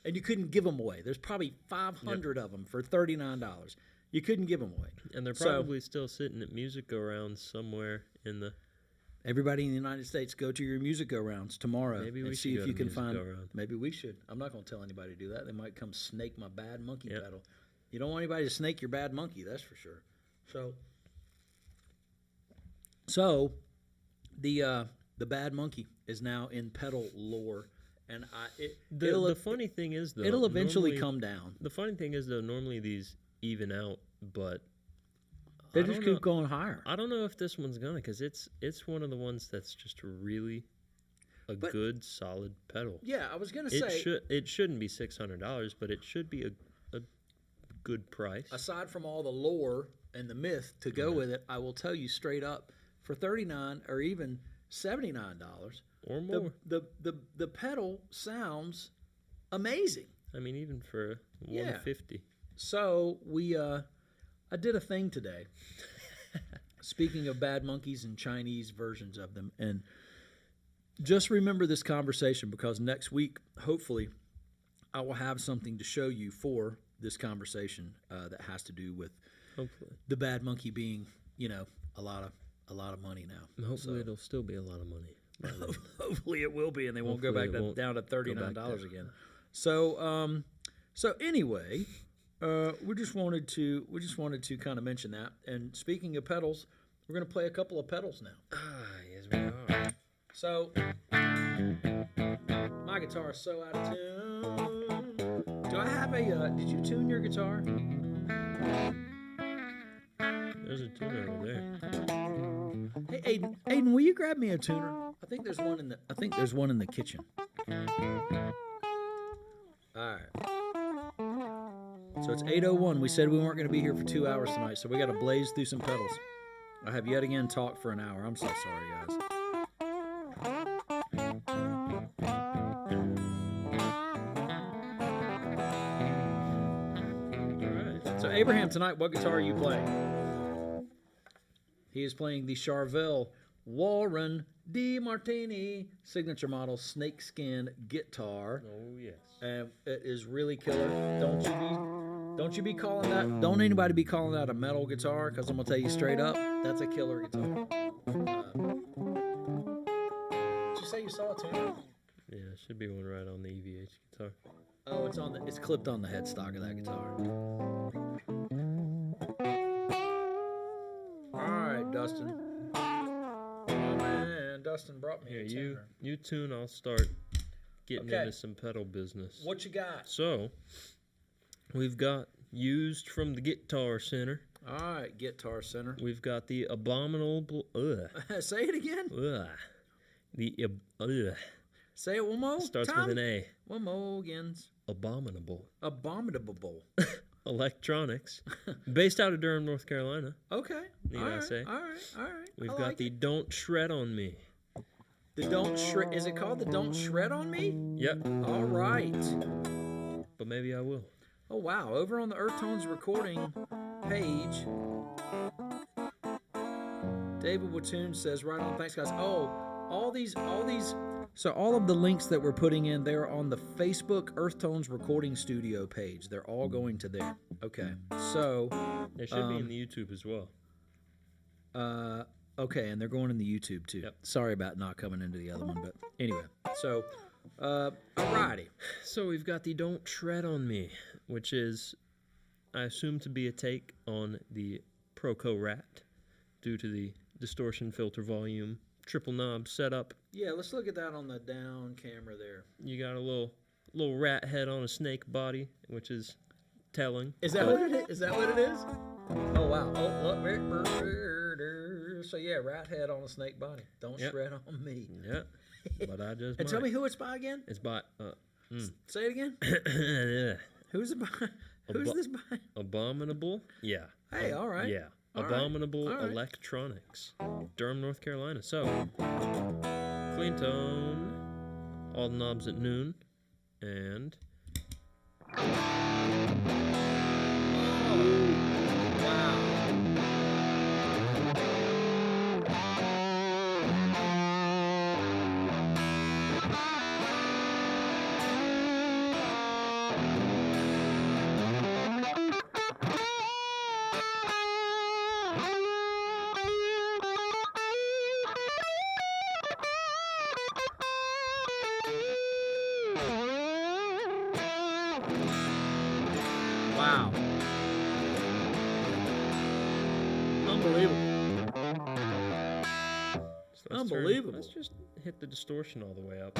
and you couldn't give them away. There's probably 500 of them for $39. You couldn't give them away. And they're probably still sitting at Music Go Rounds somewhere in the... Everybody in the United States, go to your Music Go Rounds tomorrow and see if you can find... Maybe we should. I'm not going to tell anybody to do that. They might come snake my Bad Monkey pedal. You don't want anybody to snake your Bad Monkey, that's for sure. So the Bad Monkey is now in pedal lore, and the funny thing is though, it'll eventually come down. The funny thing is though, normally these even out, but they just keep going higher. I don't know if this one's gonna, because it's one of the ones that's just really a good solid pedal. Yeah, I was gonna say it shouldn't be $600, but it should be a good price. Aside from all the lore and the myth to go with it, I will tell you straight up, for $39 or even $79 or more, the pedal sounds amazing. I mean, even for $150. So I did a thing today. Speaking of Bad Monkeys and Chinese versions of them, and just remember this conversation, because next week, hopefully, I will have something to show you for this conversation that has to do with the Bad Monkey being, a lot of money now. Hopefully, it'll still be a lot of money. Hopefully, it will be, and they won't go back down to $39 again. So, anyway, we just wanted to kind of mention that. And speaking of pedals, we're going to play a couple of pedals now. Yes, we are. So, my guitar is so out of tune. Do I have did you tune your guitar? There's a tuner over there. Hey, Aiden, will you grab me a tuner? I think there's one in the kitchen. All right. So it's 8:01. We said we weren't going to be here for 2 hours tonight, so we got to blaze through some pedals. I have yet again talked for an hour. I'm so sorry, guys. So Abraham, tonight, what guitar are you playing? He is playing the Charvel Warren D. Martini signature model snakeskin guitar. Oh yes. And it is really killer. Don't you be calling that? Don't anybody be calling that a metal guitar? Because I'm gonna tell you straight up, that's a killer guitar. Did you say you saw a tuner? Yeah, it should be one right on the EVH guitar. Oh, it's clipped on the headstock of that guitar. Alright, Dustin. Oh man, Dustin brought me a tuner. You tune, I'll start getting into some pedal business. What you got? So, we've got used from the Guitar Center. Alright, Guitar Center. We've got the Abominable. Say it again. Say it one more. Starts with an A. One more again. Abominable. Abominable. Electronics. Based out of Durham, North Carolina. Okay. All right. We've got the Don't Shred on Me. The Don't Shred. Is it called the Don't Shred on Me? Yep. All right. But maybe I will. Oh, wow. Over on the Earthtones Recording page, David Watoon says, right on. Thanks, guys. Oh, all these. So all of the links that we're putting in, they're on the Facebook Earthtones Recording Studio page. They're all going to there. Okay. So they should be in the YouTube as well. Okay, and they're going in the YouTube too. Yep. Sorry about not coming into the other one, but anyway. So, alrighty. So we've got the Don't Shred on Me, which is, I assume, to be a take on the Proco Rat due to the distortion filter volume triple knob setup. Yeah, let's look at that on the down camera there. You got a little rat head on a snake body, which is telling. Is that what it is? Is that what it is? Oh wow! Oh look, so yeah, rat head on a snake body. Don't shred on me. Yep. But I just. And tell me who it's by again. It's by. Say it again. Yeah. Who's it by? Who's this by? Abominable. Yeah. Hey, all right. Yeah. Abominable Electronics, Durham, North Carolina. So, clean tone, all the knobs at noon, and Unbelievable. Let's just hit the distortion all the way up.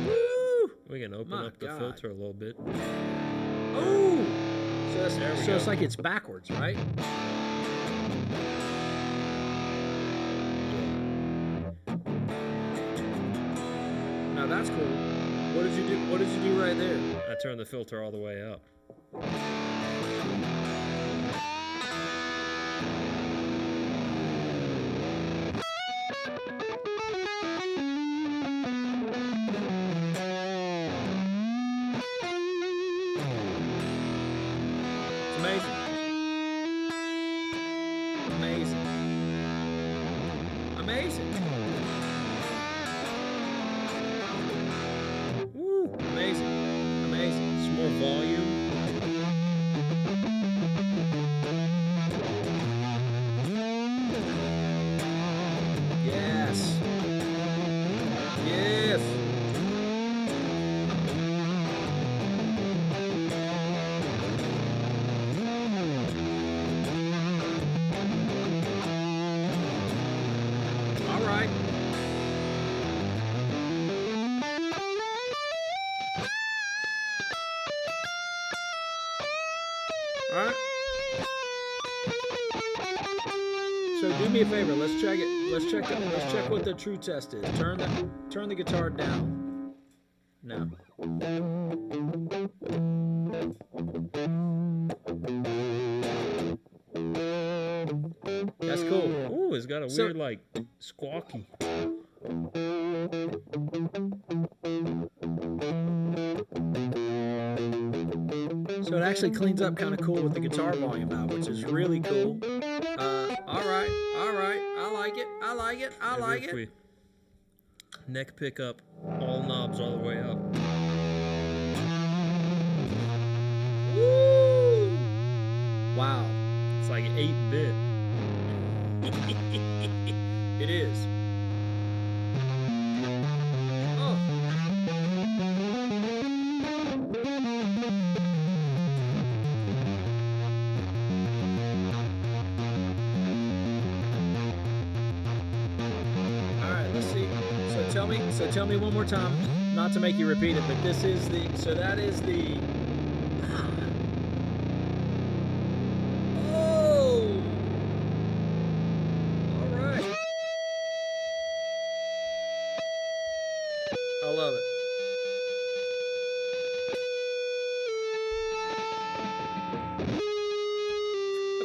Woo! We can open up the filter a little bit. Oh! So it's like it's backwards, right? Now that's cool. What did you do? What did you do right there? I turned the filter all the way up. It's amazing. Amazing. Amazing. Woo! Amazing. Amazing. Some more volume. Yes. Yes. All right. All right. So do me a favor. Let's check it. Let's check what the true test is. Turn the guitar down. No. That's cool. Ooh, it's got a weird like squawky. So it actually cleans up kind of cool with the guitar volume out, which is really cool. All right. I like it. I like it. I like it. We neck pickup, all knobs all the way up. Woo! Wow. It's like 8-bit. It is. Oh. All right, let's see. So tell me one more time, not to make you repeat it, but this is the, so that is the, oh! All right. I love it.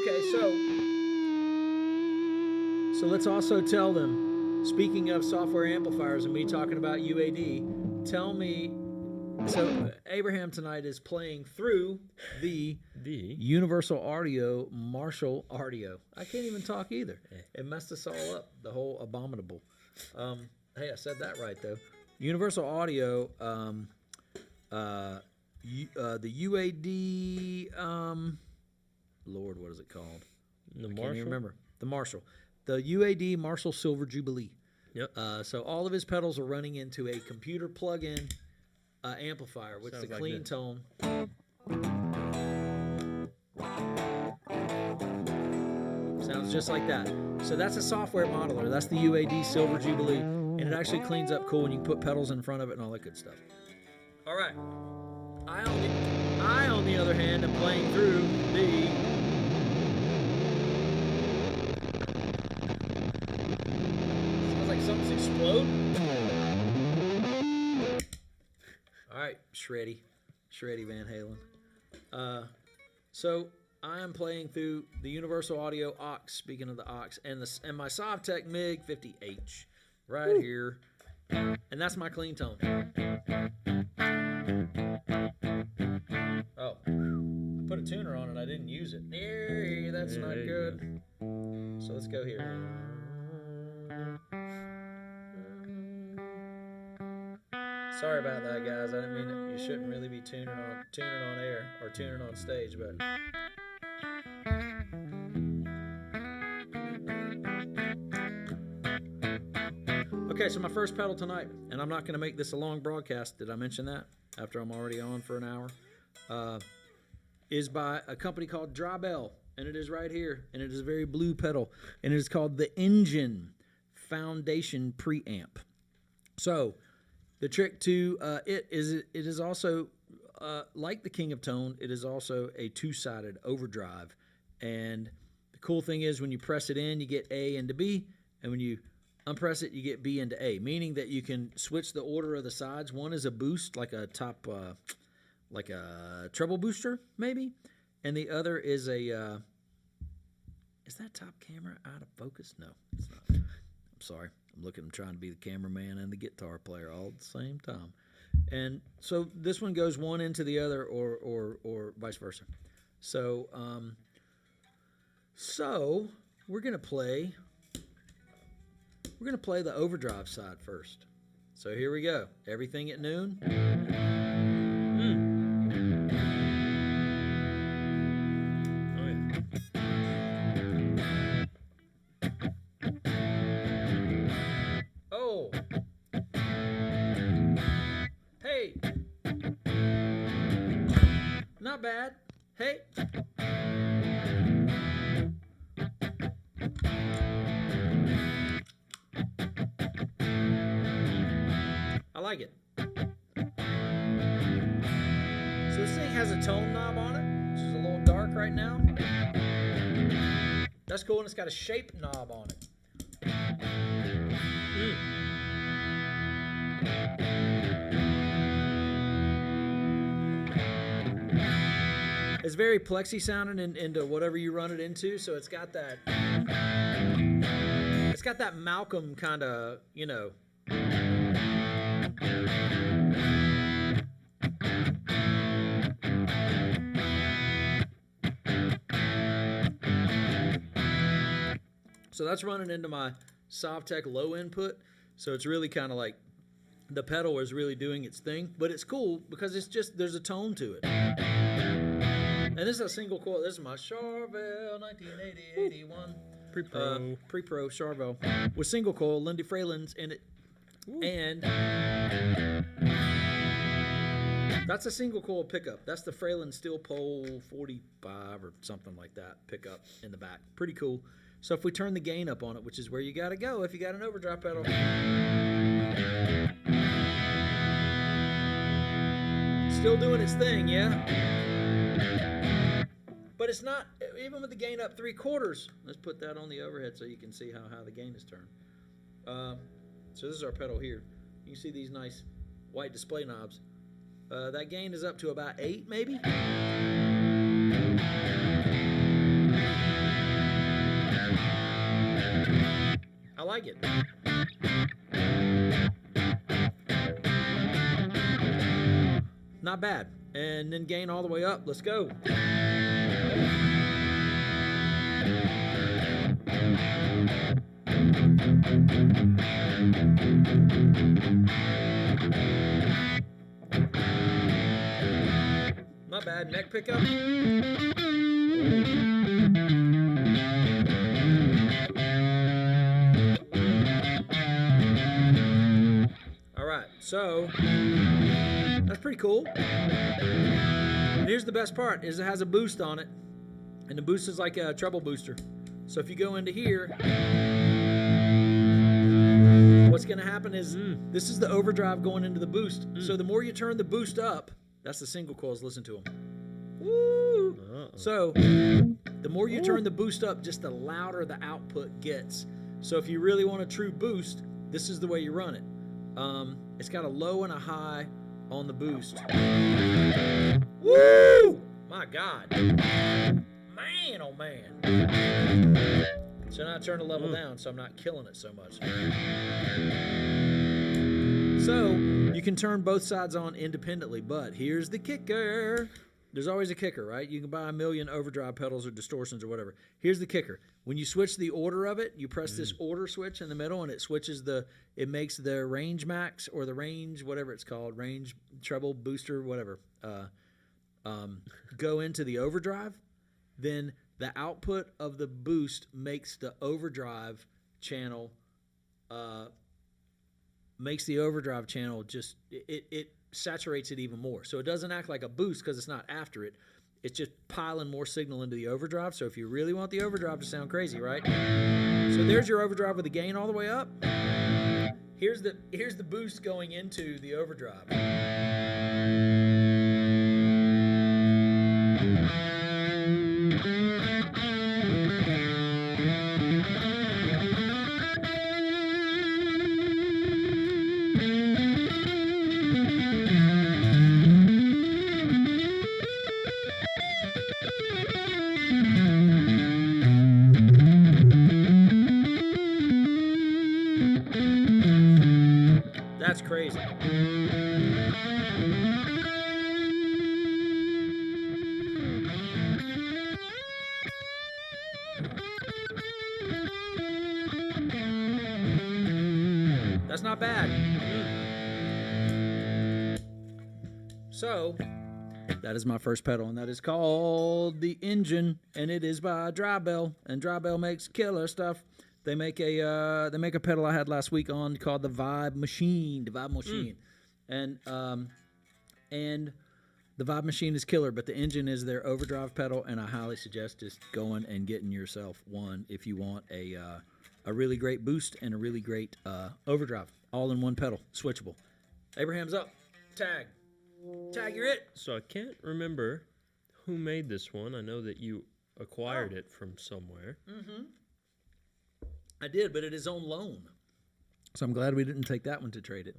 Okay, so let's also tell them, speaking of software amplifiers and me talking about UAD, tell me, so Abraham tonight is playing through the Universal Audio Marshall Audio. I can't even talk either. It messed us all up, the whole Abominable. Hey, I said that right, though. Universal Audio, the UAD, Lord, what is it called? The I Marshall? can't even remember. The Marshall. The UAD Marshall Silver Jubilee. Yep. So all of his pedals are running into a computer plug-in amplifier with the clean tone. Sounds just like that. So that's a software modeler. That's the UAD Silver Jubilee. And it actually cleans up cool when you put pedals in front of it and all that good stuff. All right. I, on the other hand, am playing through the... Sounds like something's exploding. All right, Shreddy Van Halen. So I am playing through the Universal Audio aux. Speaking of the aux, and my Sovtech MiG 50H right here, and that's my clean tone. Oh, I put a tuner on it. I didn't use it. Yeah, that's not good. So let's go here. Sorry about that, guys. I didn't mean it. You shouldn't really be tuning on air or tuning on stage, but. Okay, so my first pedal tonight, and I'm not going to make this a long broadcast. Did I mention that? After I'm already on for an hour, is by a company called DryBell. and it is right here, and it is a very blue pedal, and it is called the Engine Foundation Preamp. So the trick to it is also like the King of Tone. It is also a two-sided overdrive, and the cool thing is when you press it in, you get A into B, and when you unpress it, you get B into A, meaning that you can switch the order of the sides. One is a boost, like a top, like a treble booster, maybe, and the other is a. Is that top camera out of focus? No, it's not. I'm sorry. I'm trying to be the cameraman and the guitar player all at the same time. And so this one goes one into the other, or vice versa. So, we're gonna play the overdrive side first. So here we go. Everything at noon. Oh, hey, not bad. Hey. I like it. So this thing has a tone knob on it, which is a little dark right now. That's cool, and it's got a shape knob on it. It's very plexi sounding into whatever you run it into, so it's got that Malcolm kind of, you know. So that's running into my Sovtech low input, so it's really kind of like the pedal is really doing its thing, but it's cool because it's just, there's a tone to it. And this is a single coil. This is my Charvel 1980-81 pre-pro Charvel with single coil Lindy Fralins in it. Ooh. And that's a single coil pickup. That's the Fralin Steel Pole 45 or something like that pickup in the back. Pretty cool. So if we turn the gain up on it, which is where you got to go if you got an overdrive pedal. Still doing its thing, yeah? But it's not, even with the gain up 3/4. Let's put that on the overhead so you can see how high the gain is turned. So this is our pedal here. You can see these nice white display knobs. That gain is up to about 8, maybe. I like it. Not bad. And then gain all the way up. Let's go. Not bad. Neck pickup. All right, so that's pretty cool. And here's the best part, is it has a boost on it, and the boost is like a treble booster. So if you go into here, what's going to happen is this is the overdrive going into the boost. So the more you turn the boost up, that's the single coils, listen to them. Woo! So the more you turn the boost up, just the louder the output gets. So if you really want a true boost, this is the way you run it. It's got a low and a high on the boost. Woo! My God. Man, oh man. So now I turn the level down so I'm not killing it so much. So you can turn both sides on independently, but here's the kicker. There's always a kicker, right? You can buy a million overdrive pedals or distortions or whatever. Here's the kicker. When you switch the order of it, you press this order switch in the middle, and it switches it makes the range max or the range, whatever it's called, range, treble, booster, whatever, go into the overdrive. Then the output of the boost makes the overdrive channel, just, it saturates it even more. So it doesn't act like a boost because it's not after it. it's just piling more signal into the overdrive. So if you really want the overdrive to sound crazy, right? So there's your overdrive with the gain all the way up. Here's the boost going into the overdrive. That's crazy. That's not bad. So, that is my first pedal, and that is called The Engine, and it is by DryBell, and DryBell makes killer stuff. They make a pedal I had last week on called the Vibe Machine, and the Vibe Machine is killer, but the Engine is their overdrive pedal, and I highly suggest just going and getting yourself one if you want a really great boost and a really great overdrive, all in one pedal, switchable. Abraham's up. Tag, you're it. So I can't remember who made this one. I know that you acquired it from somewhere. Mm-hmm. I did, but it is on loan. So I'm glad we didn't take that one to trade it.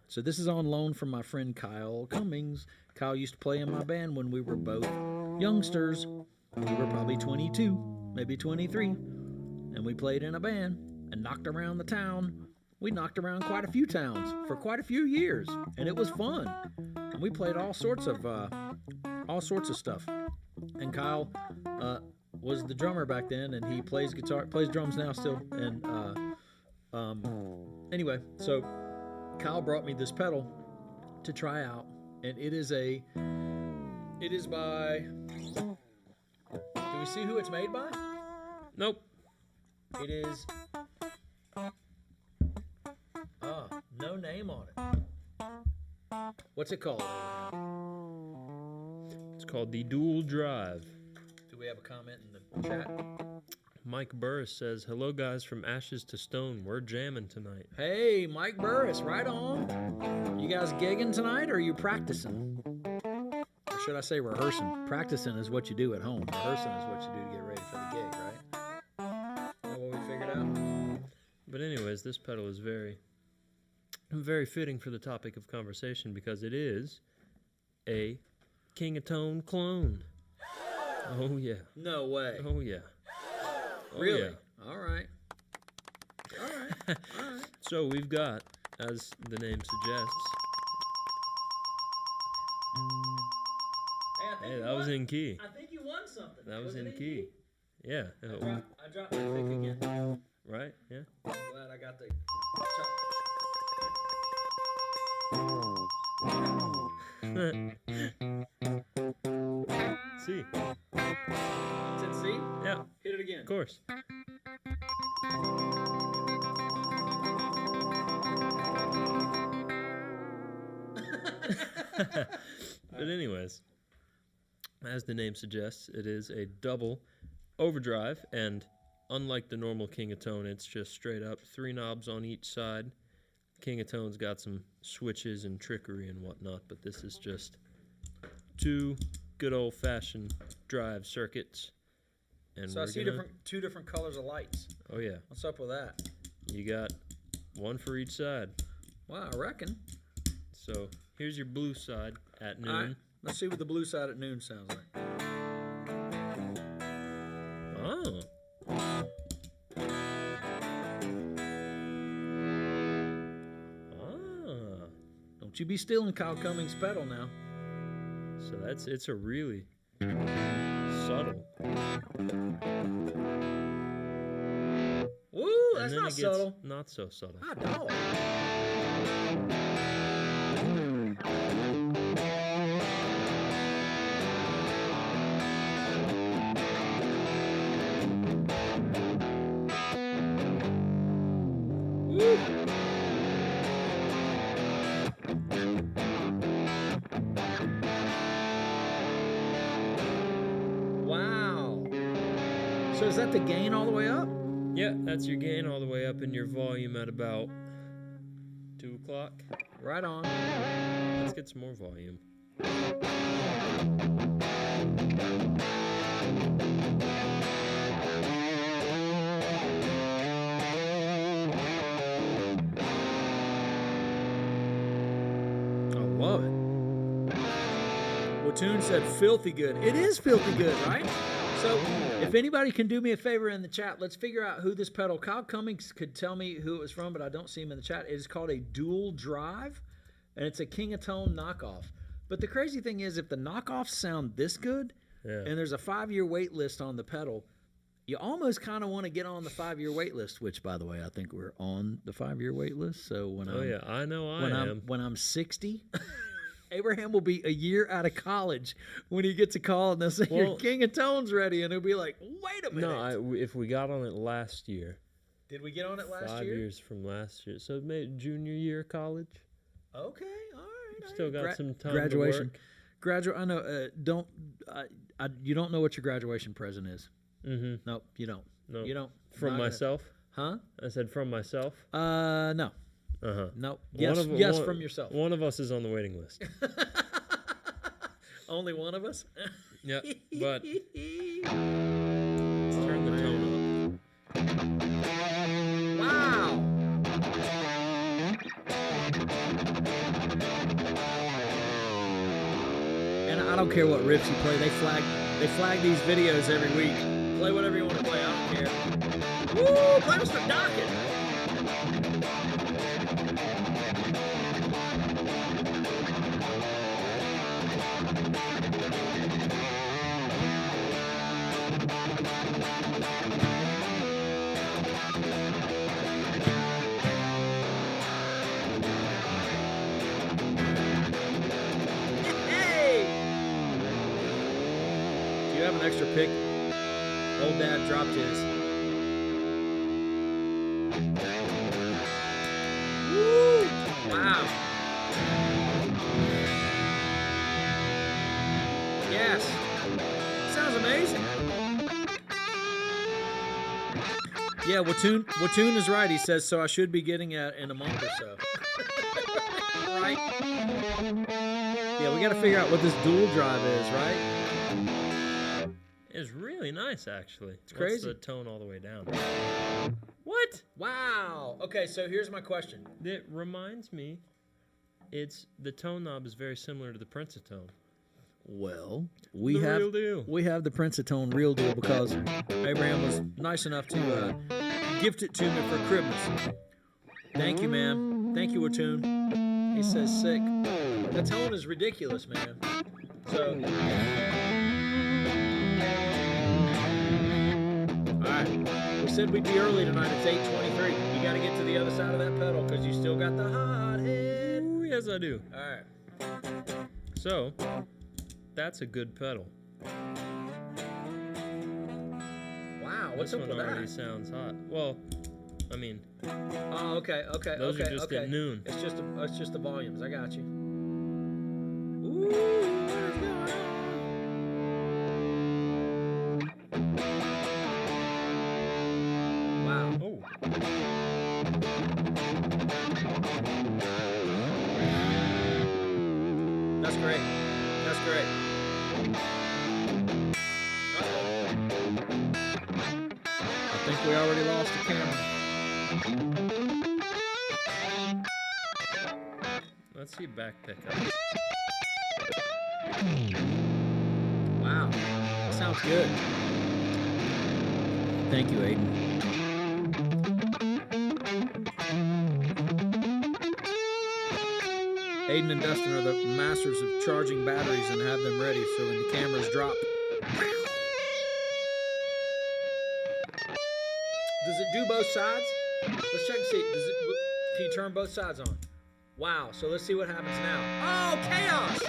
So this is on loan from my friend Kyle Cummings. Kyle used to play in my band when we were both youngsters. We were probably 22, maybe 23. And we played in a band and knocked around the town. We knocked around quite a few towns for quite a few years, and it was fun. And we played all sorts of stuff. And Kyle was the drummer back then, and he plays drums now still. And anyway, so Kyle brought me this pedal to try out, and it is by. Do we see who it's made by? Nope. It is. No name on it. What's it called? It's called the Dual Drive. Do we have a comment in the chat? Mike Burris says, "Hello guys from Ashes to Stone. We're jamming tonight." Hey, Mike Burris, right on. You guys gigging tonight, or are you practicing? Or should I say rehearsing? Practicing is what you do at home. Rehearsing is what you do to get ready for the gig, right? Is that what we figured out? But anyways, this pedal is very fitting for the topic of conversation because it is a King of Tone clone. Oh yeah. No way. Oh yeah. Oh, really? Yeah. All right. So we've got, as the name suggests. Hey, that was in key. I think you won something. That was in key. Yeah. I dropped my pick again. Right? Yeah. I'm glad I got the. C. It's in C? Yeah. Hit it again. Of course. But anyways, as the name suggests, it is a double overdrive, and unlike the normal King of Tone, it's just straight up 3 knobs on each side. King of Tone's got some switches and trickery and whatnot, but this is just 2 good old-fashioned drive circuits. And so I see two different colors of lights. Oh yeah. What's up with that? You got one for each side. Wow, I reckon. So here's your blue side at noon. All right, let's see what the blue side at noon sounds like. Oh. Ah. Don't you be stealing Kyle Cummings' pedal now. So it's a really subtle. Woo, that's and then not it gets subtle. Not so subtle. Hot dog. So is that the gain all the way up? Yeah, that's your gain all the way up, and your volume at about 2 o'clock. Right on. Let's get some more volume. I love it. Watoon said filthy good. It is filthy good, right? So if anybody can do me a favor in the chat, let's figure out who this pedal. Kyle Cummings could tell me who it was from, but I don't see him in the chat. It is called a dual drive, and it's a King of Tone knockoff. But the crazy thing is, if the knockoffs sound this good, and there's a 5-year wait list on the pedal, you almost kind of want to get on the 5-year wait list, which, by the way, I think we're on the 5-year wait list. So when when I'm 60... Abraham will be a year out of college when he gets a call and they'll say, your King of Tone's ready. And he'll be like, wait a minute. No, if we got on it last year. Did we get on it last year? 5 years from last year. So maybe junior year of college. Okay, all right. Still got some time graduation. to work. I know, you don't know what your graduation present is. Mm-hmm. Nope, you don't. No. You don't. From myself? Huh? I said from myself? No. Uh-huh. No. Yes, from yourself. One of us is on the waiting list. Only one of us? Yeah, but let's turn the tone up. Wow. And I don't care what riffs you play. They flag these videos every week. Play whatever you want to play. I don't care. Woo! Play Mr. Docket. Extra pick. Old Dad dropped his. Woo! Wow. Yes. Sounds amazing. Yeah, Watoon is right. He says, so I should be getting it in a month or so. Right? Yeah, we got to figure out what this dual drive is, right? It's really nice, actually. It's crazy. That's the tone all the way down. What? Wow. Okay, so here's my question. It reminds me, the tone knob is very similar to the Prince-A-Tone. Well, we have the Prince-A-Tone real deal because Abraham was nice enough to gift it to me for Christmas. Thank you, man. Thank you, Watoon. He says sick. The tone is ridiculous, man. So... We said we'd be early tonight. It's 8:23. You got to get to the other side of that pedal because you still got the hot head. Ooh, yes, I do. All right. So, that's a good pedal. Wow, what's up with that? This one already sounds hot. Well, I mean. Oh, okay. Those are just at noon. It's just the volumes. I got you. Ooh, what is going on? Oh. That's great. That's great. I think we already lost the camera. Let's see back pickup. Wow. That sounds good. Thank you, Aiden. Aiden and Dustin are the masters of charging batteries and have them ready so when the cameras drop. Does it do both sides? Let's check and see. Can you turn both sides on? Wow, so let's see what happens now. Oh, chaos!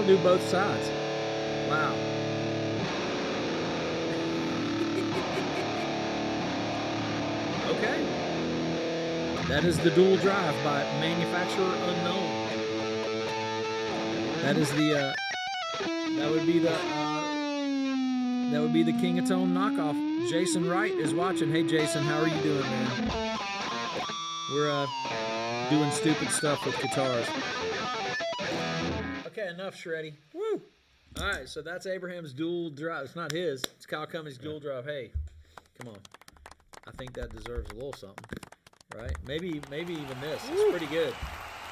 it'll do both sides. Wow. Okay. That is the dual drive by manufacturer unknown. That is the that would be the King of Tone knockoff. Jason Wright is watching. Hey Jason, how are you doing, man? We're doing stupid stuff with guitars. Okay, enough shreddy. Woo! All right, so that's Abraham's dual drive. It's not his. It's Kyle Cummings' dual drive. Hey, come on. I think that deserves a little something, right? Maybe even this. It's pretty good.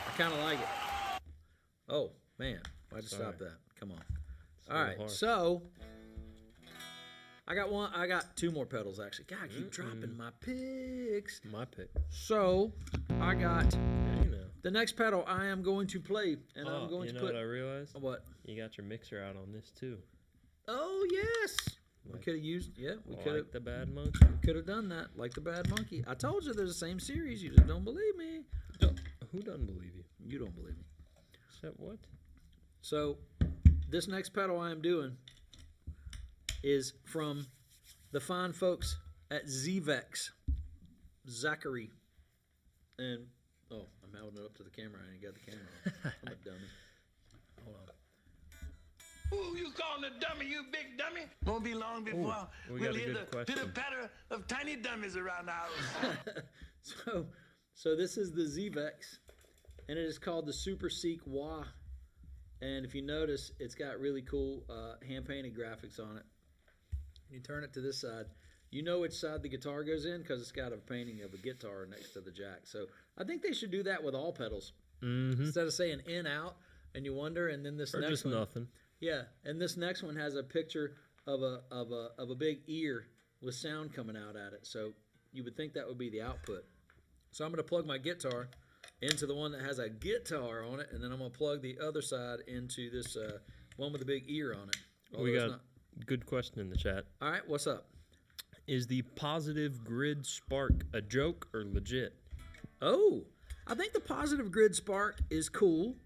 I kind of like it. Oh man, why'd you stop that? Come on. All right, so I got two more pedals actually. God, I keep dropping my picks. My pick. So I got the next pedal I am going to play, and I'm going to put. What I realized? What? You got your mixer out on this too. Oh yes. We could have used. Yeah, we could have. The Bad Monkey. Could have done that, like the Bad Monkey. I told you they're the same series. You just don't believe me. Who doesn't believe you? You don't believe me. Except what? So, this next pedal I am doing is from the fine folks at Zvex, Zachary, and I'm holding it up to the camera. I ain't got the camera on. I'm a dummy. Hold on. Ooh, you calling a dummy, you big dummy? Won't be long before we'll hear the pitter-patter of tiny dummies around the house. So this is the Zvex, and it is called the Super Seek Wah. And if you notice, it's got really cool hand-painted graphics on it. You turn it to this side. You know which side the guitar goes in because it's got a painting of a guitar next to the jack. So I think they should do that with all pedals. Instead of saying in, out, and you wonder, and then this or next just one. Nothing. Yeah, and this next one has a picture of a big ear with sound coming out at it. So you would think that would be the output. So I'm going to plug my guitar into the one that has a guitar on it, and then I'm going to plug the other side into this one with the big ear on it. We got a good question in the chat. All right, what's up? Is the Positive Grid Spark a joke or legit? Oh, I think the Positive Grid Spark is cool.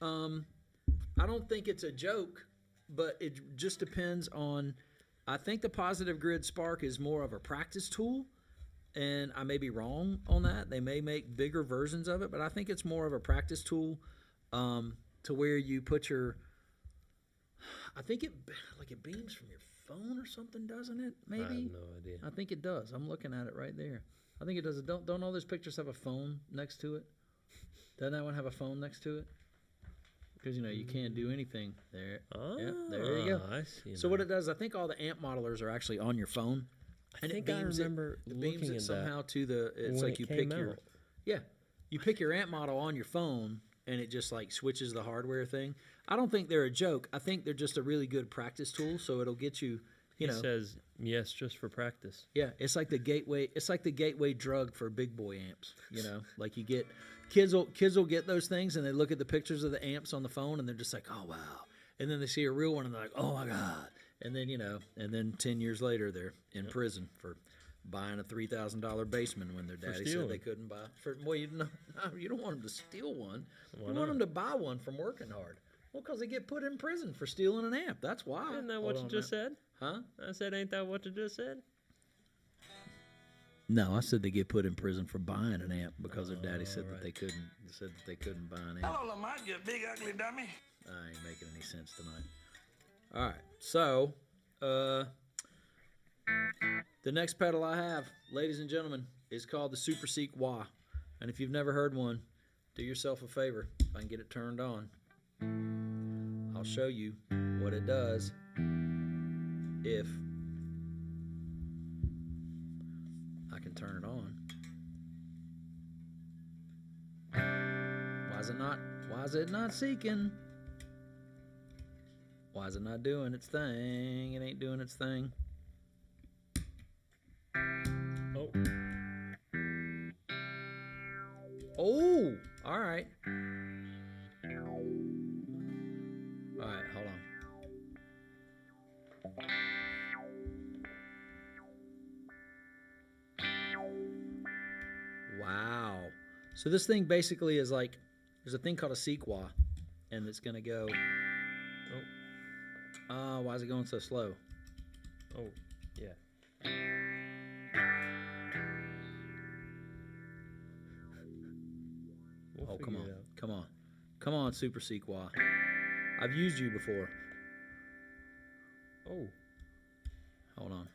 I don't think it's a joke, but it just depends on. I think the Positive Grid Spark is more of a practice tool, and I may be wrong on that. They may make bigger versions of it, but I think it's more of a practice tool to where you put your. I think it beams from your phone or something, doesn't it? Maybe. I have no idea. I think it does. I'm looking at it right there. I think it does. Don't all those pictures have a phone next to it? Doesn't that one have a phone next to it? Because, you can't do anything there. Yeah, there you go. I see. So what it does, I think all the amp modelers are actually on your phone. And I remember it beams it somehow to the, it's like you pick your, you pick your amp model on your phone, and it just like switches the hardware thing. I don't think they're a joke. I think they're just a really good practice tool, so it'll get you, He says, yes, just for practice. Yeah, it's like the gateway drug for big boy amps, Like you get kids will get those things and they look at the pictures of the amps on the phone and they're just like, "Oh wow." And then they see a real one and they're like, "Oh my god." And then, and then 10 years later they're in prison for buying a $3,000 Bassman when their daddy said they couldn't buy. You don't want them to steal one. You want them to buy one from working hard. Well, because they get put in prison for stealing an amp. That's why. Isn't that what you just said? Huh? I said, ain't that what you just said? No, I said they get put in prison for buying an amp because their daddy said that they couldn't. Said that they couldn't buy an amp. Hello, Lamont, you big ugly dummy. I ain't making any sense tonight. All right, so the next pedal I have, ladies and gentlemen, is called the Super Seek Wah. And if you've never heard one, do yourself a favor. If I can get it turned on, I'll show you what it does if I can turn it on. Why is it not seeking? Why is it not doing its thing? It ain't doing its thing. Oh. Oh, all right. All right, hold on. Wow. So this thing basically is like, there's a thing called a sequoia, and it's going to go Why is it going so slow? Oh, yeah. We'll come on. it out. Come on. Come on, Super Sequoia. I've used you before. Oh. Hold on.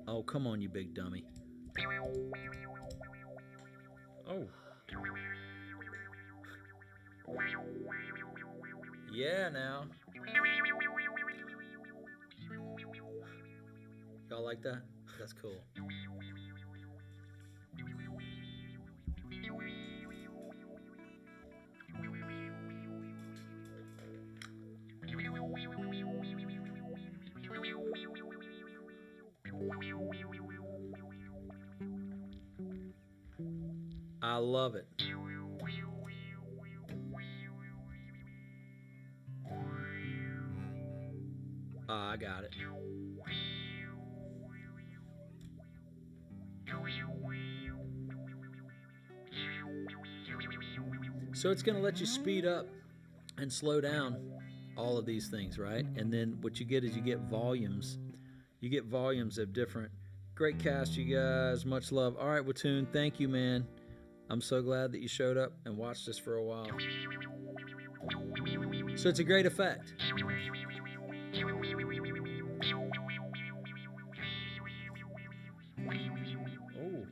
Oh, come on, you big dummy. Oh. Yeah, now. Y'all like that? That's cool. I love it. I got it. So it's going to let you speed up and slow down all of these things, right? And then what you get is you get volumes. You get volumes of different. Great cast, you guys. Much love. All right, Watoon, thank you, man. I'm so glad that you showed up and watched us for a while. So it's a great effect. Oh.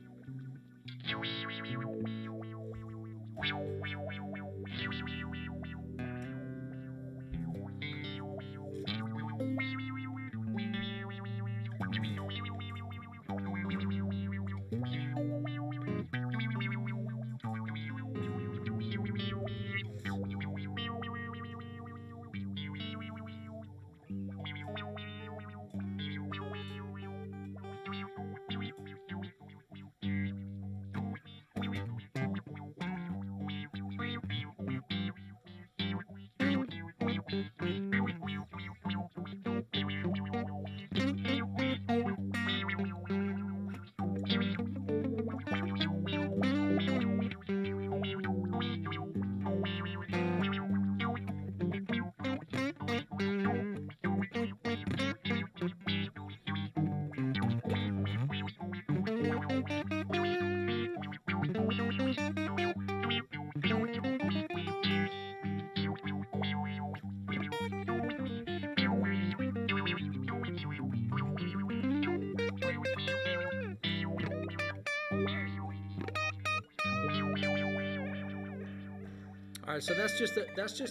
All right, so that's just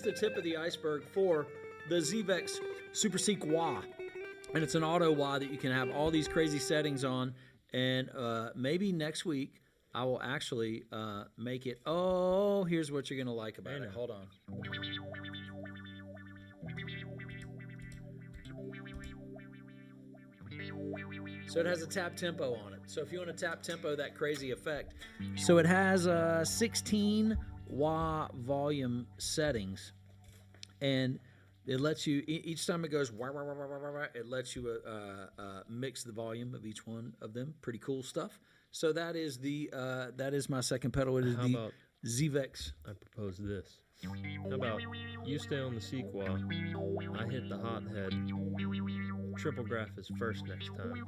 the tip of the iceberg for the Zvex Super Seek Wah, and it's an auto wah that you can have all these crazy settings on. And maybe next week I will actually make it. Oh, here's what you're gonna like about it. Hold on. So it has a tap tempo on it. So if you want to tap tempo that crazy effect, so it has 16 wah volume settings, and it lets you each time it goes wah, wah, wah, wah, wah, wah, it lets you mix the volume of each one of them. Pretty cool stuff. So that is my second pedal. It is How the about Zvex. I propose this. How about you stay on the Sequoia, I hit the hot head. Triplegraph is first next time.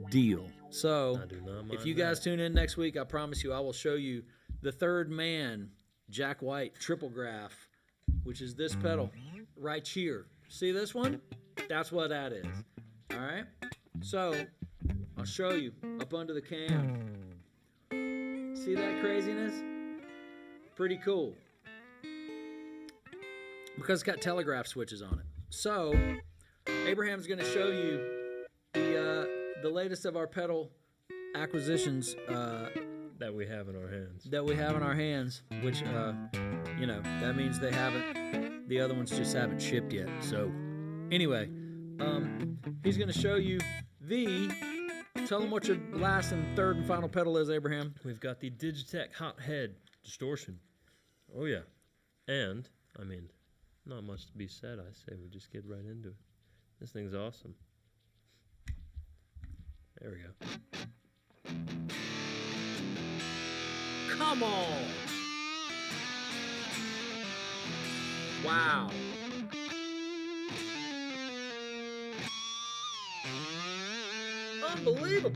Deal. So I do not mind if you guys tune in next week, I promise you I will show you the third man, Jack White, Triplegraph, which is this pedal right here. See this one? That's what that is. All right? So I'll show you up under the cam. See that craziness? Pretty cool. Because it's got telegraph switches on it. So Abraham's going to show you the latest of our pedal acquisitions that we have in our hands. Which that means they haven't. The other ones just haven't shipped yet. So anyway, he's going to show you tell them what your last and third and final pedal is, Abraham. We've got the DigiTech hot head distortion. Oh yeah. And I mean, not much to be said. I say we just get right into it. This thing's awesome. There we go. Come on! Wow. Unbelievable.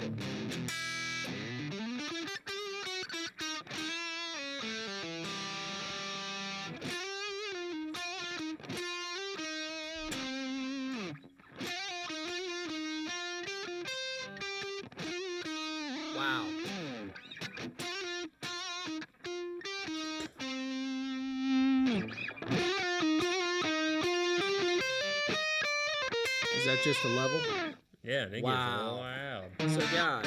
Wow. Is that just a level? Yeah, they wow. Get loud. So guys,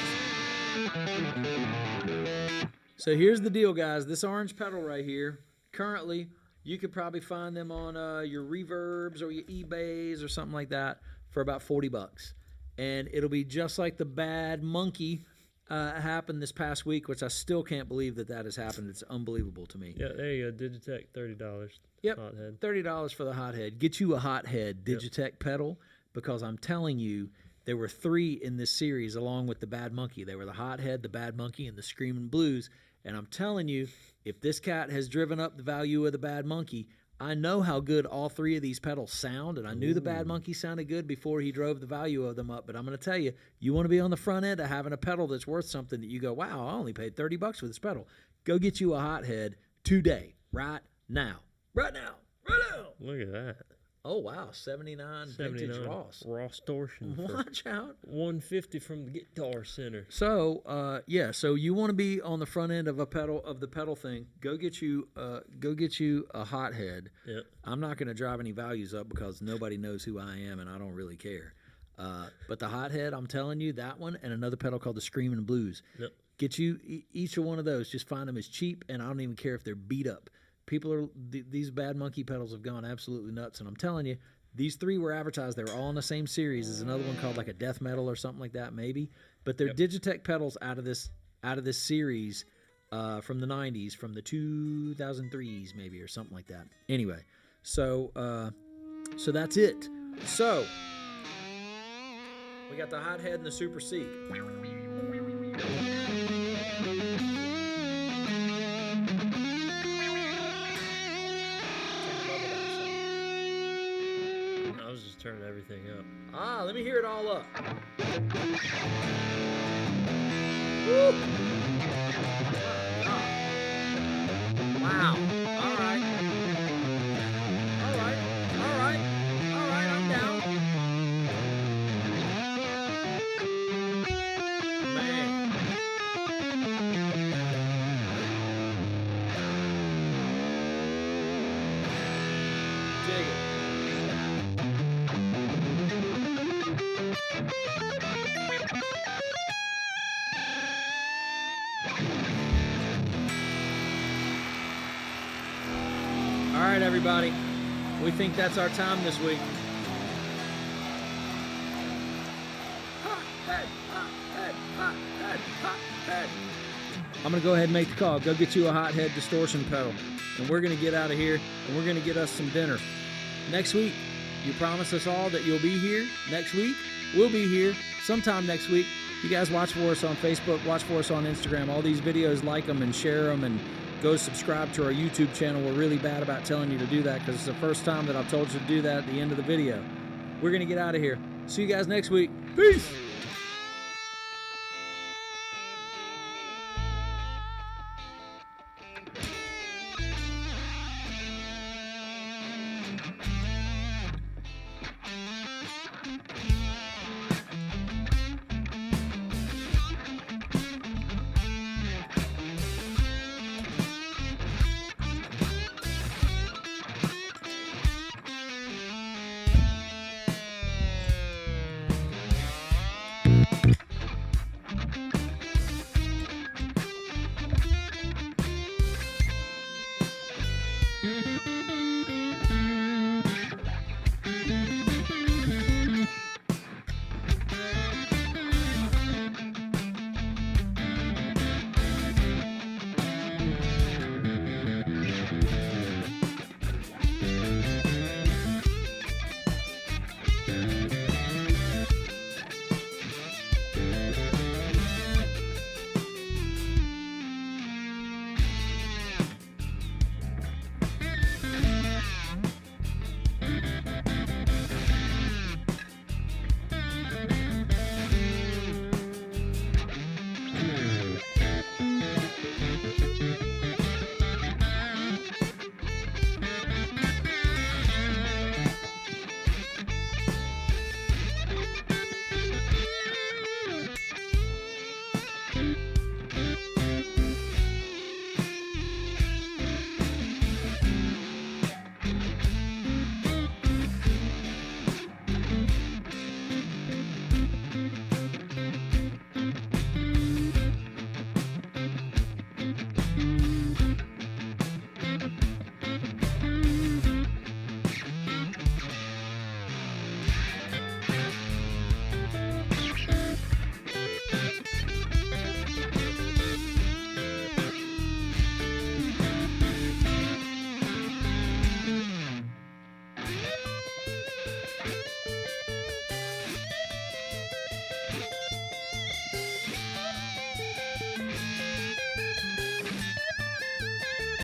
so here's the deal, guys. This orange pedal right here, currently, you could probably find them on your Reverbs or your eBays or something like that for about $40. And it'll be just like the Bad Monkey happened this past week, which I still can't believe that has happened. It's unbelievable to me. Yeah, there you go. DigiTech, $30. Yep, hothead. $30 for the hothead. Get you a hothead DigiTech pedal, because I'm telling you, there were 3 in this series along with the Bad Monkey. They were the hothead, the Bad Monkey, and the Screaming Blues. And I'm telling you, if this cat has driven up the value of the Bad Monkey, I know how good all 3 of these pedals sound, and I knew the Bad Monkey sounded good before he drove the value of them up. But I'm going to tell you, you want to be on the front end of having a pedal that's worth something that you go, wow, I only paid $30 for this pedal. Go get you a hothead today, right now. Right now. Right now. Look at that. Oh, wow. 79 vintage Ross. Ross torsion. Watch out. 150 from the Guitar Center. So, yeah, so you want to be on the front end of the pedal thing. Go get you a hothead. Yep. I'm not going to drive any values up because nobody knows who I am and I don't really care. But the hothead, I'm telling you, that one and another pedal called the Screaming Blues. Yep. Get you each of one of those. Just find them as cheap, and I don't even care if they're beat up. These Bad Monkey pedals have gone absolutely nuts, and I'm telling you, these 3 were advertised. They were all in the same series. There's another one called like a Death Metal or something like that, maybe. But they're DigiTech pedals out of this series from the 90s, from the 2003s maybe, or something like that. Anyway, so that's it. So we got the hothead and the Super C. Turn everything up. Let me hear it all up. Woo! Wow. All right. I'm down. Man. Dig it. All right, everybody. We think that's our time this week. I'm going to go ahead and make the call. Go get you a hothead distortion pedal. And we're going to get out of here, and we're going to get us some dinner. Next week, you promise us all that you'll be here. Next week, we'll be here sometime next week. You guys watch for us on Facebook, watch for us on Instagram. All these videos, like them and share them, and go subscribe to our YouTube channel. We're really bad about telling you to do that because it's the first time that I've told you to do that at the end of the video. We're going to get out of here. See you guys next week. Peace!